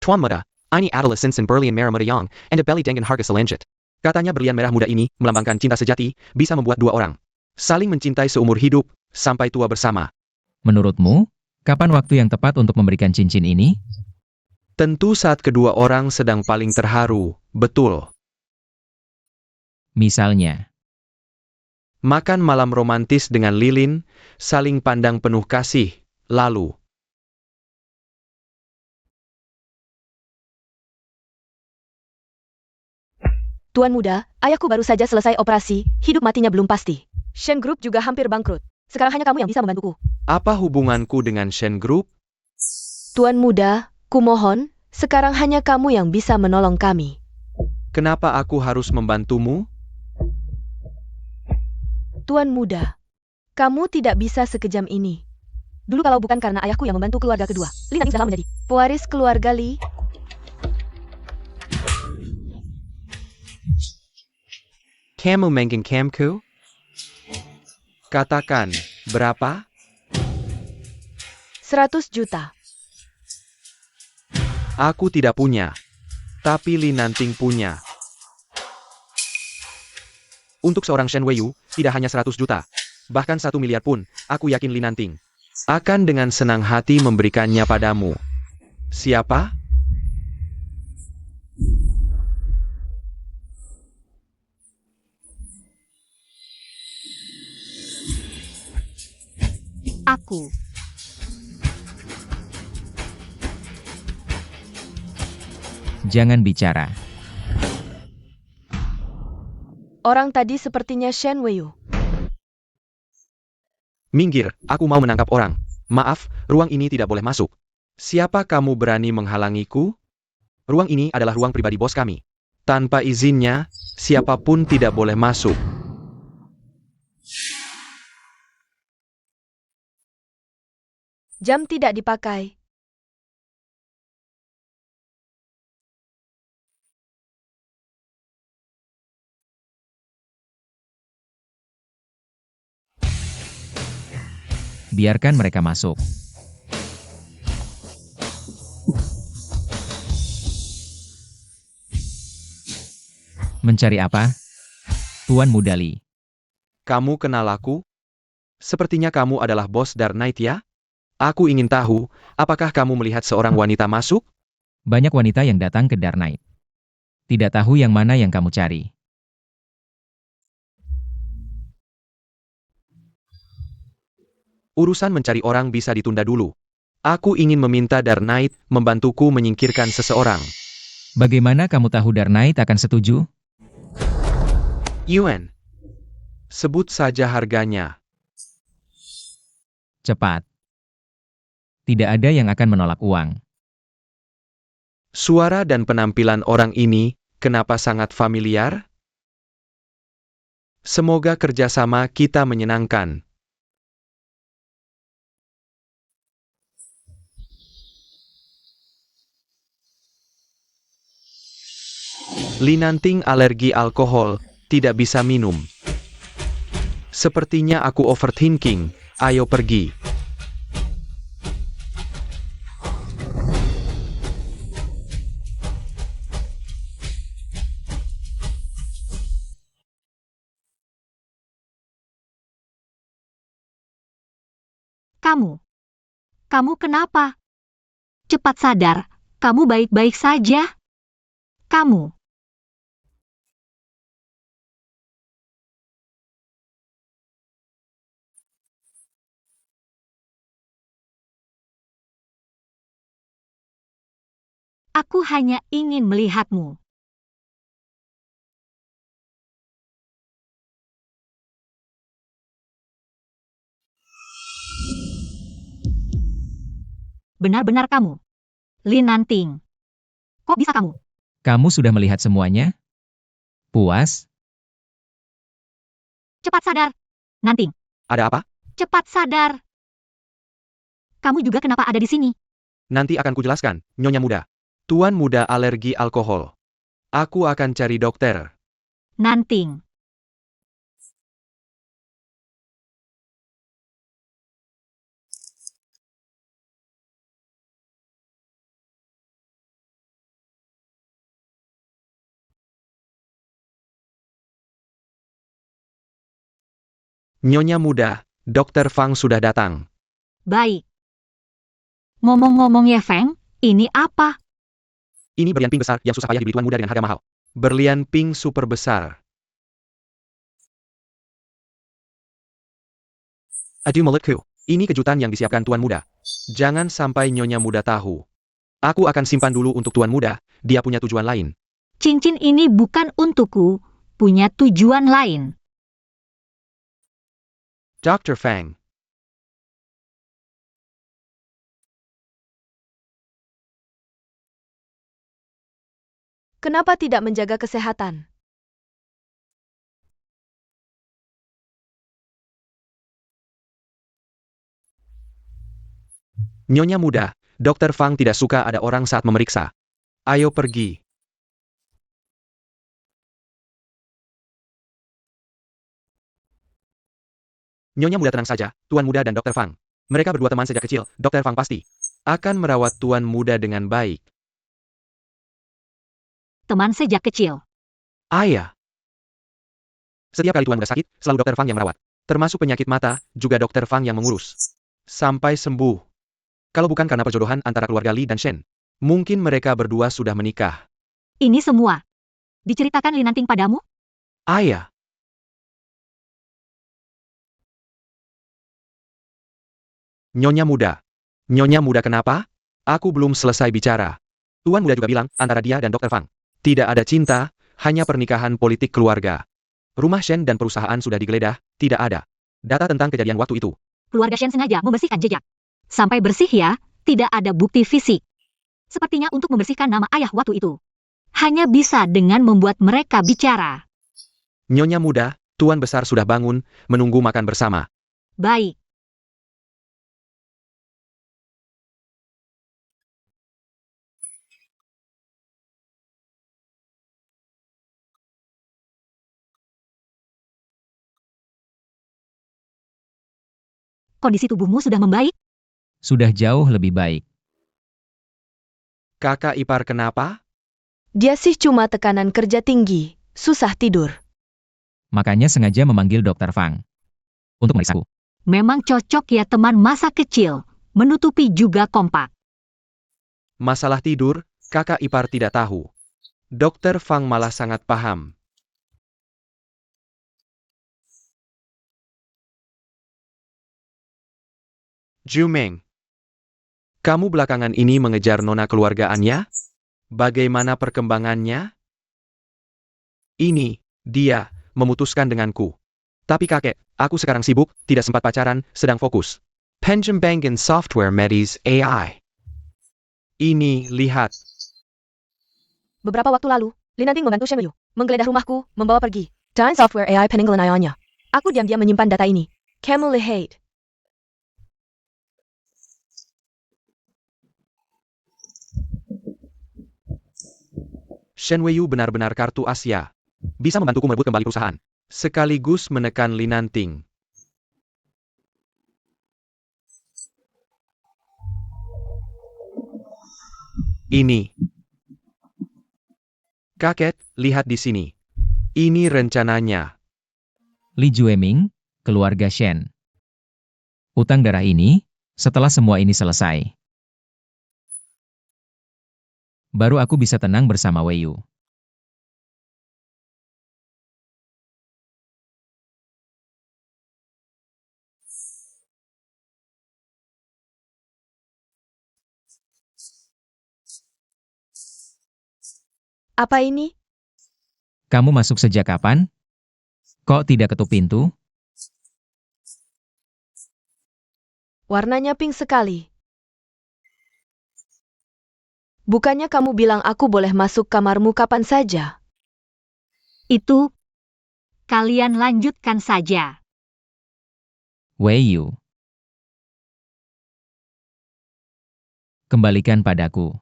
Tuan muda, ini adalah cincin berlian merah muda yang anda beli dengan harga selanjut. Katanya berlian merah muda ini melambangkan cinta sejati, bisa membuat dua orang saling mencintai seumur hidup, sampai tua bersama. Menurutmu, kapan waktu yang tepat untuk memberikan cincin ini? Tentu saat kedua orang sedang paling terharu, betul. Misalnya, Makan malam romantis dengan lilin, saling pandang penuh kasih, lalu Tuan muda, ayahku baru saja selesai operasi, hidup matinya belum pasti. Shen Group juga hampir bangkrut. Sekarang hanya kamu yang bisa membantuku. apa hubunganku dengan Shen Group? Tuan muda, kumohon, sekarang hanya kamu yang bisa menolong kami. Kenapa aku harus membantumu? Tuan muda, kamu tidak bisa sekejam ini. Dulu kalau bukan karena ayahku yang membantu keluarga kedua, Li Nanting sudah lama menjadi pewaris keluarga Li. Kamu menginginkanku? Katakan, berapa? 100 juta. Aku tidak punya. Tapi Li Nanting punya. Untuk seorang Shen Weiyu, tidak hanya 100 juta. Bahkan 1 miliar pun, aku yakin Li Nanting akan dengan senang hati memberikannya padamu. Siapa? Aku. jangan bicara. Orang tadi sepertinya Shen Weiyu. Minggir, aku mau menangkap orang. Maaf, ruang ini tidak boleh masuk. Siapa kamu berani menghalangiku? Ruang ini adalah ruang pribadi bos kami. Tanpa izinnya, siapapun tidak boleh masuk. Jam tidak dipakai. Biarkan mereka masuk. Mencari apa? Tuan muda Li. Kamu kenal aku? Sepertinya kamu adalah bos Dark Knight ya? Aku ingin tahu, apakah kamu melihat seorang wanita masuk? Banyak wanita yang datang ke Dark Knight. Tidak tahu yang mana yang kamu cari. Urusan mencari orang bisa ditunda dulu. Aku ingin meminta Dark Knight membantuku menyingkirkan seseorang. Bagaimana kamu tahu Dark Knight akan setuju? Yuan. Sebut saja harganya. Cepat. Tidak ada yang akan menolak uang. Suara dan penampilan orang ini, kenapa sangat familiar? Semoga kerjasama kita menyenangkan. Li Nanting alergi alkohol, tidak bisa minum. Sepertinya aku overthinking, ayo pergi. Kamu kenapa? Cepat sadar, kamu baik-baik saja? Kamu. Aku hanya ingin melihatmu. Benar-benar kamu. Li Nanting. Kok bisa kamu? Kamu sudah melihat semuanya? Puas? Cepat sadar. Nanting, Ada apa? cepat sadar. Kamu juga kenapa ada di sini? Nanti akan kujelaskan, Nyonya Muda. Tuan Muda alergi alkohol. Aku akan cari dokter. Nanting. Nyonya muda, Dr. Fang sudah datang. Baik. Ngomong-ngomong Ye Feng, ini apa? Ini berlian pink besar yang susah payah dibeli tuan muda dengan harga mahal. Berlian pink super besar. Aduh mulutku. Ini kejutan yang disiapkan tuan muda. Jangan sampai nyonya muda tahu. Aku akan simpan dulu untuk tuan muda, dia punya tujuan lain. Cincin ini bukan untukku, punya tujuan lain. Dr. Fang. Kenapa tidak menjaga kesehatan? Nyonya muda, Dr. Fang tidak suka ada orang saat memeriksa. Ayo pergi. Nyonya muda tenang saja, Tuan muda dan Dr. Fang. Mereka berdua teman sejak kecil, Dr. Fang pasti akan merawat Tuan muda dengan baik. Teman sejak kecil. Ayah. Setiap kali Tuan muda sakit, selalu Dr. Fang yang merawat. Termasuk penyakit mata, juga Dr. Fang yang mengurus. Sampai sembuh. Kalau bukan karena perjodohan antara keluarga Li dan Shen, mungkin mereka berdua sudah menikah. Ini semua diceritakan Linanting padamu? Ayah. Nyonya muda. Nyonya muda kenapa? Aku belum selesai bicara. Tuan muda juga bilang, antara dia dan Dr. Fang. Tidak ada cinta, hanya pernikahan politik keluarga. Rumah Shen dan perusahaan sudah digeledah, tidak ada data tentang kejadian waktu itu. Keluarga Shen sengaja membersihkan jejak. Sampai bersih ya, tidak ada bukti fisik. Sepertinya untuk membersihkan nama ayah waktu itu. Hanya bisa dengan membuat mereka bicara. Nyonya muda, Tuan besar sudah bangun, menunggu makan bersama. Baik. Kondisi tubuhmu sudah membaik? Sudah jauh lebih baik. Kakak ipar kenapa? Dia sih cuma tekanan kerja tinggi, susah tidur. Makanya sengaja memanggil Dr. Fang. Untuk memeriksaku. Memang cocok ya teman masa kecil. Menutupi juga kompak. Masalah tidur, kakak ipar tidak tahu. Dr. Fang malah sangat paham. Jumeng. Kamu belakangan ini mengejar nona keluargaannya? Bagaimana perkembangannya? Ini, dia, memutuskan denganku. Tapi kakek, aku sekarang sibuk, tidak sempat pacaran, sedang fokus. Penjem Bank in Software Medis AI. Ini, lihat. Beberapa waktu lalu, Linanting membantu Shen Yu menggeledah rumahku, membawa pergi dan software AI peninggalan ayahnya. Aku diam-diam menyimpan data ini. Kamu lihat. Shen Weiyu benar-benar kartu Asia. Bisa membantuku merebut kembali perusahaan. Sekaligus menekan Linanting. Ini. Kakek, lihat di sini. Ini rencananya. Li Jueming, keluarga Shen. Utang darah ini, setelah semua ini selesai. Baru aku bisa tenang bersama Wei Yu. Apa ini? Kamu masuk sejak kapan? Kok tidak ketuk pintu? Warnanya pink sekali. Bukannya kamu bilang aku boleh masuk kamarmu kapan saja? Itu, kalian lanjutkan saja. Wei Yu. Kembalikan padaku.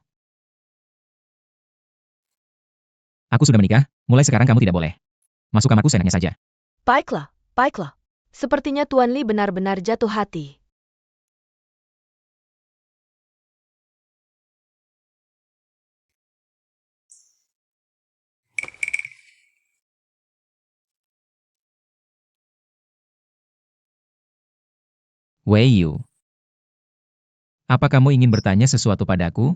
Aku sudah menikah, mulai sekarang kamu tidak boleh. Masuk kamarku seenaknya saja. Baiklah, baiklah. Sepertinya Tuan Li benar-benar jatuh hati. Wei Yu. Apa kamu ingin bertanya sesuatu padaku?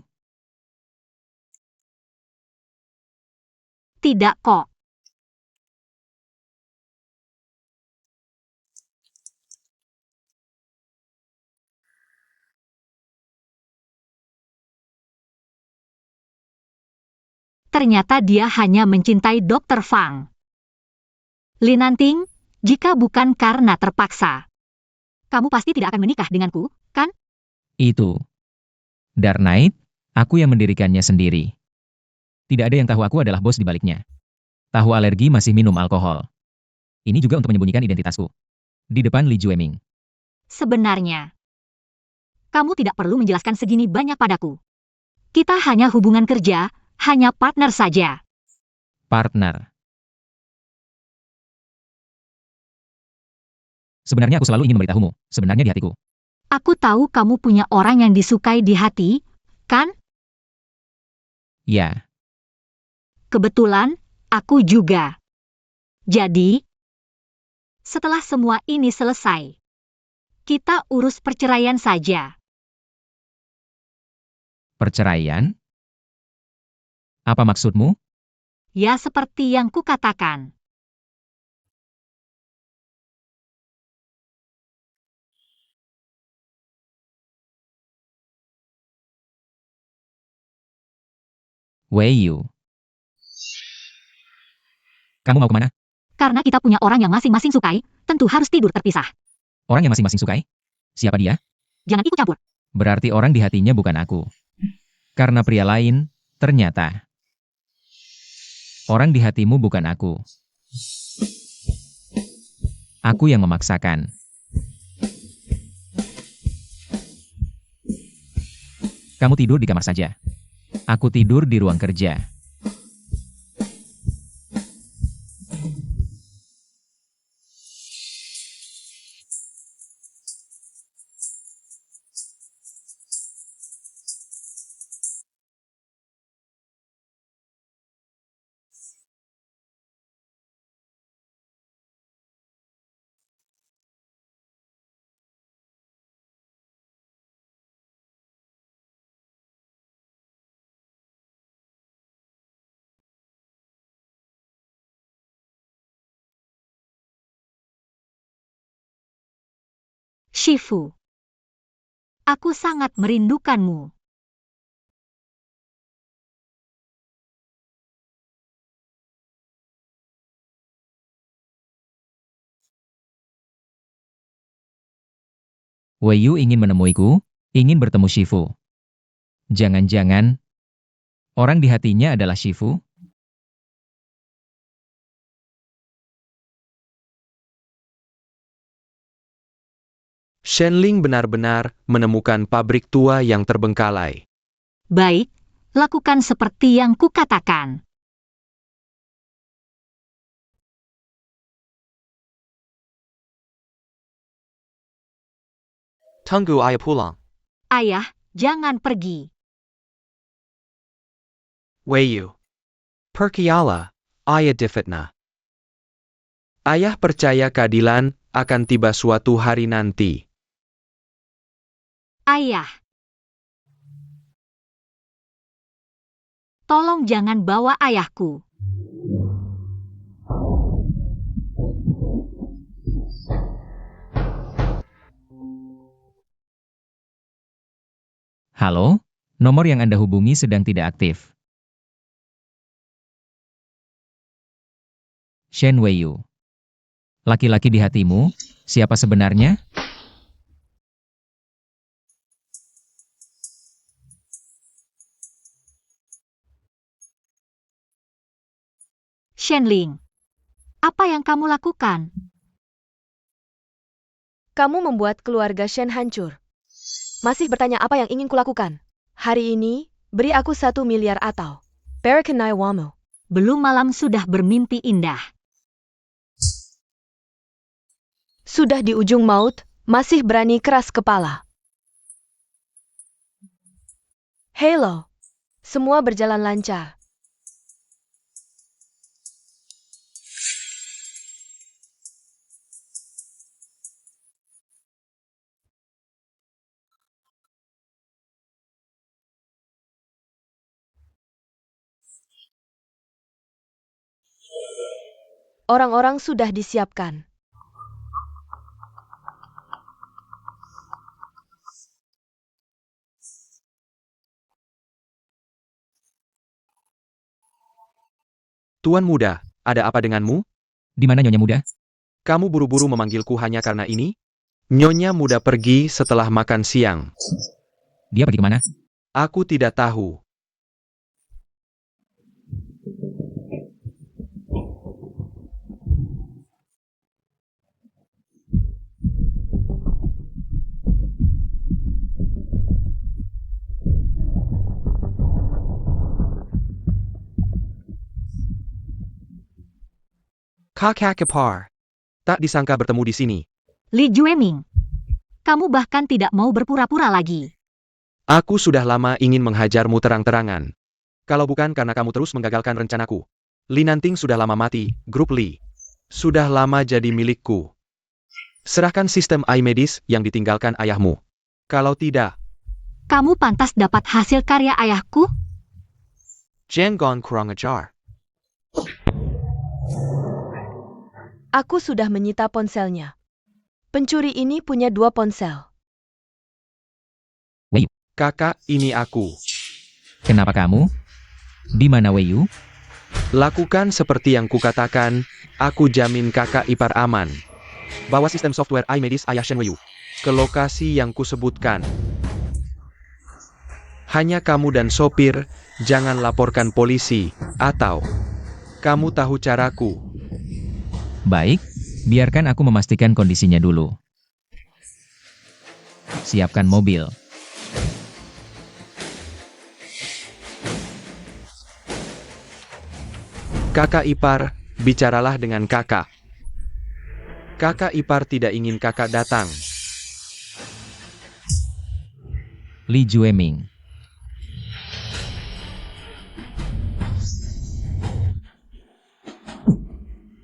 Tidak kok. Ternyata dia hanya mencintai Dr. Fang. Linanting, jika bukan karena terpaksa, kamu pasti tidak akan menikah denganku, kan? Itu. Dark Knight, aku yang mendirikannya sendiri. Tidak ada yang tahu aku adalah bos di baliknya. Tahu alergi masih minum alkohol. Ini juga untuk menyembunyikan identitasku. Di depan Li Jueming. Sebenarnya, kamu tidak perlu menjelaskan segini banyak padaku. Kita hanya hubungan kerja, hanya partner saja. Partner. Sebenarnya aku selalu ingin memberitahumu. Sebenarnya di hatiku. Aku tahu kamu punya orang yang disukai di hati, kan? Ya, Kebetulan, aku juga. Jadi, setelah semua ini selesai, kita urus perceraian saja. perceraian? Apa maksudmu? Ya seperti yang kukatakan. Wei Yu. Kamu mau kemana? Karena kita punya orang yang masing-masing sukai, tentu harus tidur terpisah. Orang yang masing-masing sukai? Siapa dia? Jangan ikut campur. Berarti orang di hatinya bukan aku. Karena pria lain, ternyata. Orang di hatimu bukan aku. Aku yang memaksakan. Kamu tidur di kamar saja. Aku tidur di ruang kerja. Shifu. Aku sangat merindukanmu. Wei Yu ingin menemuiku, ingin bertemu Shifu. Jangan-jangan, orang di hatinya adalah Shifu? Shenling benar-benar menemukan pabrik tua yang terbengkalai. Baik, lakukan seperti yang kukatakan. Tunggu ayah pulang. Ayah, jangan pergi. Wei Yu. Perkiala, ayah difitnah. Ayah percaya keadilan akan tiba suatu hari nanti. Ayah. Tolong jangan bawa ayahku. Halo? Nomor yang Anda hubungi sedang tidak aktif. Shen Wei Yu. Laki-laki di hatimu, siapa sebenarnya? Shenling. Apa yang kamu lakukan? Kamu membuat keluarga Shen hancur. Masih bertanya apa yang ingin kulakukan? Hari ini, beri aku 1 miliar atau Barakanai Wamo. Belum malam sudah bermimpi indah. Sudah di ujung maut, masih berani keras kepala. Halo. Semua berjalan lancar. Orang-orang sudah disiapkan. Tuan muda, ada apa denganmu? Di mana Nyonya Muda? Kamu buru-buru memanggilku hanya karena ini? Nyonya muda pergi setelah makan siang. Dia pergi kemana? Aku tidak tahu. Kakak Ipar. Tak disangka bertemu di sini. Li Jueming. Kamu bahkan tidak mau berpura-pura lagi. Aku sudah lama ingin menghajarmu terang-terangan. Kalau bukan karena kamu terus menggagalkan rencanaku. Li Nanting sudah lama mati, grup Li. Sudah lama jadi milikku. Serahkan sistem iMedis yang ditinggalkan ayahmu. Kalau tidak, Kamu pantas dapat hasil karya ayahku? Jangan kurang ajar. Aku sudah menyita ponselnya. Pencuri ini punya 2 ponsel. Kakak, ini aku. Kenapa kamu? Di mana Wei Yu? Lakukan seperti yang kukatakan, aku jamin kakak ipar aman. Bawa sistem software iMedis ayah Shen Weiyu ke lokasi yang kusebutkan. Hanya kamu dan sopir, jangan laporkan polisi, atau kamu tahu caraku. Baik, biarkan aku memastikan kondisinya dulu. Siapkan mobil. Kakak ipar, bicaralah dengan kakak. Kakak ipar tidak ingin kakak datang. Li Jueming.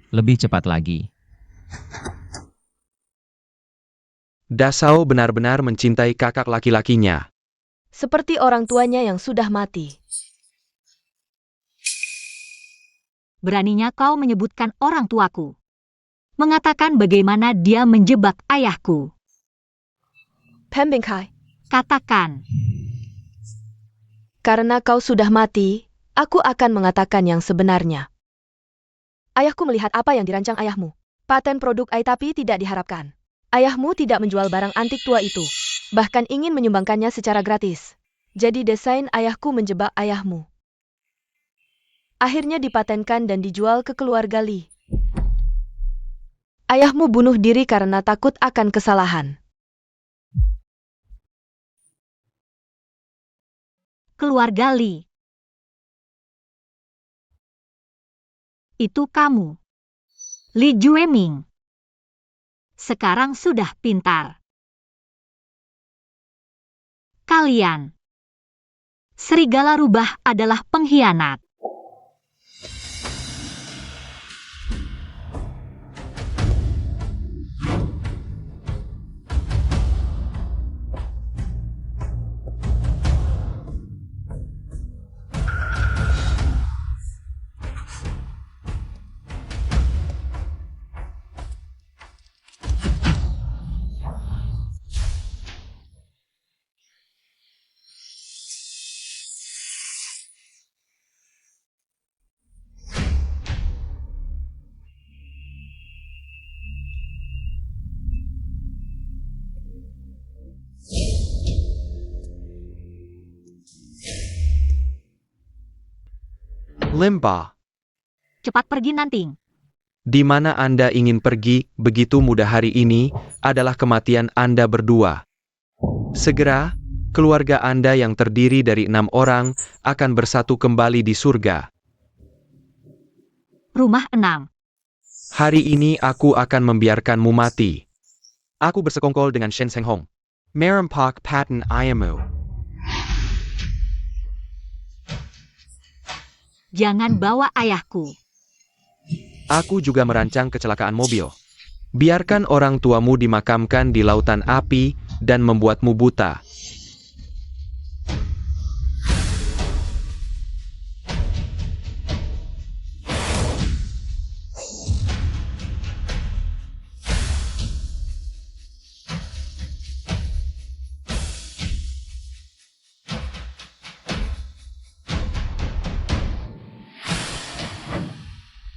Lebih cepat lagi. Dasau benar-benar mencintai kakak laki-lakinya. Seperti orang tuanya yang sudah mati. Beraninya kau menyebutkan orang tuaku. Mengatakan bagaimana dia menjebak ayahku. Pembingkai, Katakan, karena kau sudah mati, aku akan mengatakan yang sebenarnya. Ayahku melihat apa yang dirancang ayahmu. Paten produk AI tapi tidak diharapkan. Ayahmu tidak menjual barang antik tua itu. Bahkan ingin menyumbangkannya secara gratis. Jadi desain ayahku menjebak ayahmu. Akhirnya dipatenkan dan dijual ke keluarga Li. Ayahmu bunuh diri karena takut akan kesalahan. keluarga Li. Itu kamu. Li Jueming. Sekarang sudah pintar. Kalian. Serigala rubah adalah pengkhianat. Limba, Cepat pergi Nanting. di mana Anda ingin pergi begitu mudah hari ini adalah kematian Anda berdua. Segera, keluarga Anda yang terdiri dari 6 orang akan bersatu kembali di surga. Rumah 6. Hari ini aku akan membiarkanmu mati. Aku bersekongkol dengan Shen Seng Hong. Merampak paten ayamu. Jangan bawa ayahku. Aku juga merancang kecelakaan mobil. Biarkan orang tuamu dimakamkan di lautan api dan membuatmu buta.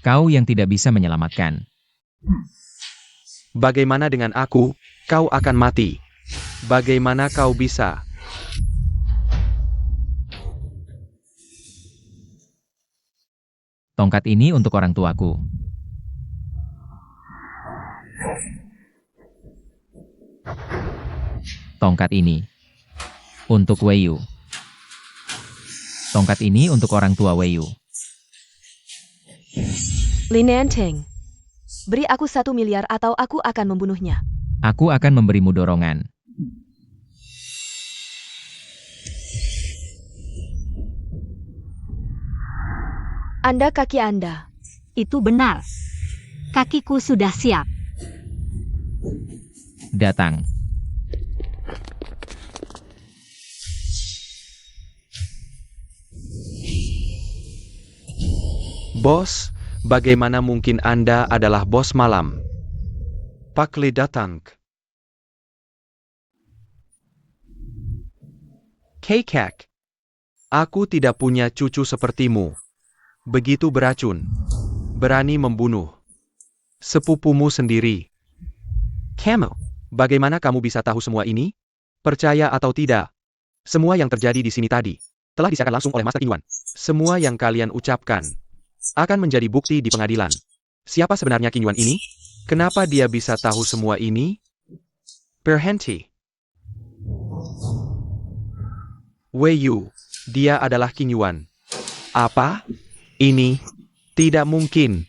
Kau yang tidak bisa menyelamatkan. Bagaimana dengan aku? Kau akan mati. Bagaimana kau bisa? Tongkat ini untuk orang tuaku. Tongkat ini untuk Weiyu. Tongkat ini untuk orang tua Weiyu. Li Nanting, beri aku 1 miliar atau aku akan membunuhnya. Aku akan memberimu dorongan. Anda kaki Anda. Itu benar. Kakiku sudah siap. Datang. Bos, bagaimana mungkin Anda adalah bos malam? Pak Le datang. Kekak. Aku tidak punya cucu sepertimu. Begitu beracun. Berani membunuh sepupumu sendiri. Kamu, bagaimana kamu bisa tahu semua ini? Percaya atau tidak? Semua yang terjadi di sini tadi telah disiarkan langsung oleh Master Qingyuan. Semua yang kalian ucapkan akan menjadi bukti di pengadilan. Siapa sebenarnya Qingyuan ini? Kenapa dia bisa tahu semua ini? Berhenti. Weiyu, dia adalah Qingyuan. Apa? Ini tidak mungkin.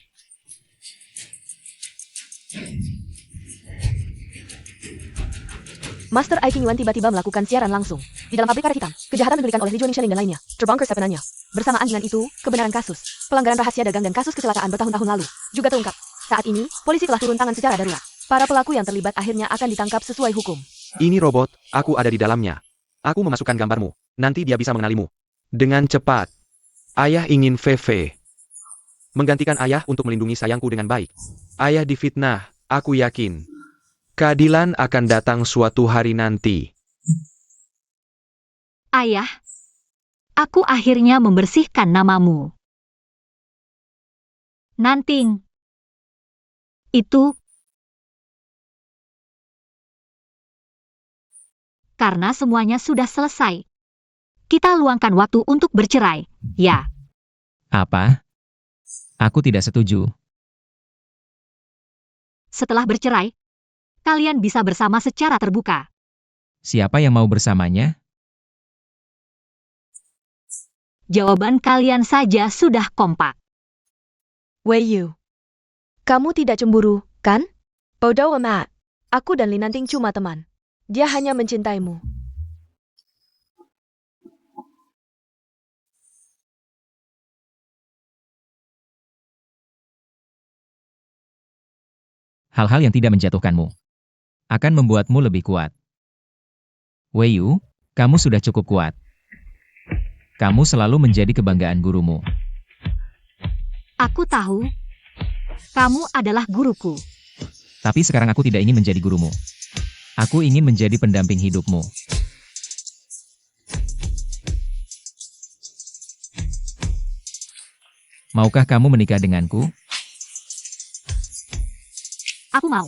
Master Ai Qingyuan tiba-tiba melakukan siaran langsung. Di dalam pabrik karet hitam, kejahatan diberikan oleh Li Juaning dan lainnya. Terbongkar sebenarnya. Bersamaan dengan itu, kebenaran kasus, pelanggaran rahasia dagang dan kasus kecelakaan bertahun-tahun lalu juga terungkap. Saat ini, polisi telah turun tangan secara darurat. Para pelaku yang terlibat akhirnya akan ditangkap sesuai hukum. Ini robot, aku ada di dalamnya. Aku memasukkan gambarmu. Nanti dia bisa mengenalimu. Dengan cepat. Ayah ingin VV. Menggantikan ayah untuk melindungi sayangku dengan baik. Ayah difitnah, aku yakin. Keadilan akan datang suatu hari nanti. Ayah, aku akhirnya membersihkan namamu. Nanting. Itu karena semuanya sudah selesai. Kita luangkan waktu untuk bercerai, ya. Apa? Aku tidak setuju. Setelah bercerai, kalian bisa bersama secara terbuka. Siapa yang mau bersamanya? Jawaban kalian saja sudah kompak. Weiyu, kamu tidak cemburu, kan? Bodoh amat. Aku dan Li Nanting cuma teman. Dia hanya mencintaimu. Hal-hal yang tidak menjatuhkanmu akan membuatmu lebih kuat. Weiyu, kamu sudah cukup kuat. Kamu selalu menjadi kebanggaan gurumu. Aku tahu, kamu adalah guruku. Tapi sekarang aku tidak ingin menjadi gurumu. Aku ingin menjadi pendamping hidupmu. Maukah kamu menikah denganku? Aku mau.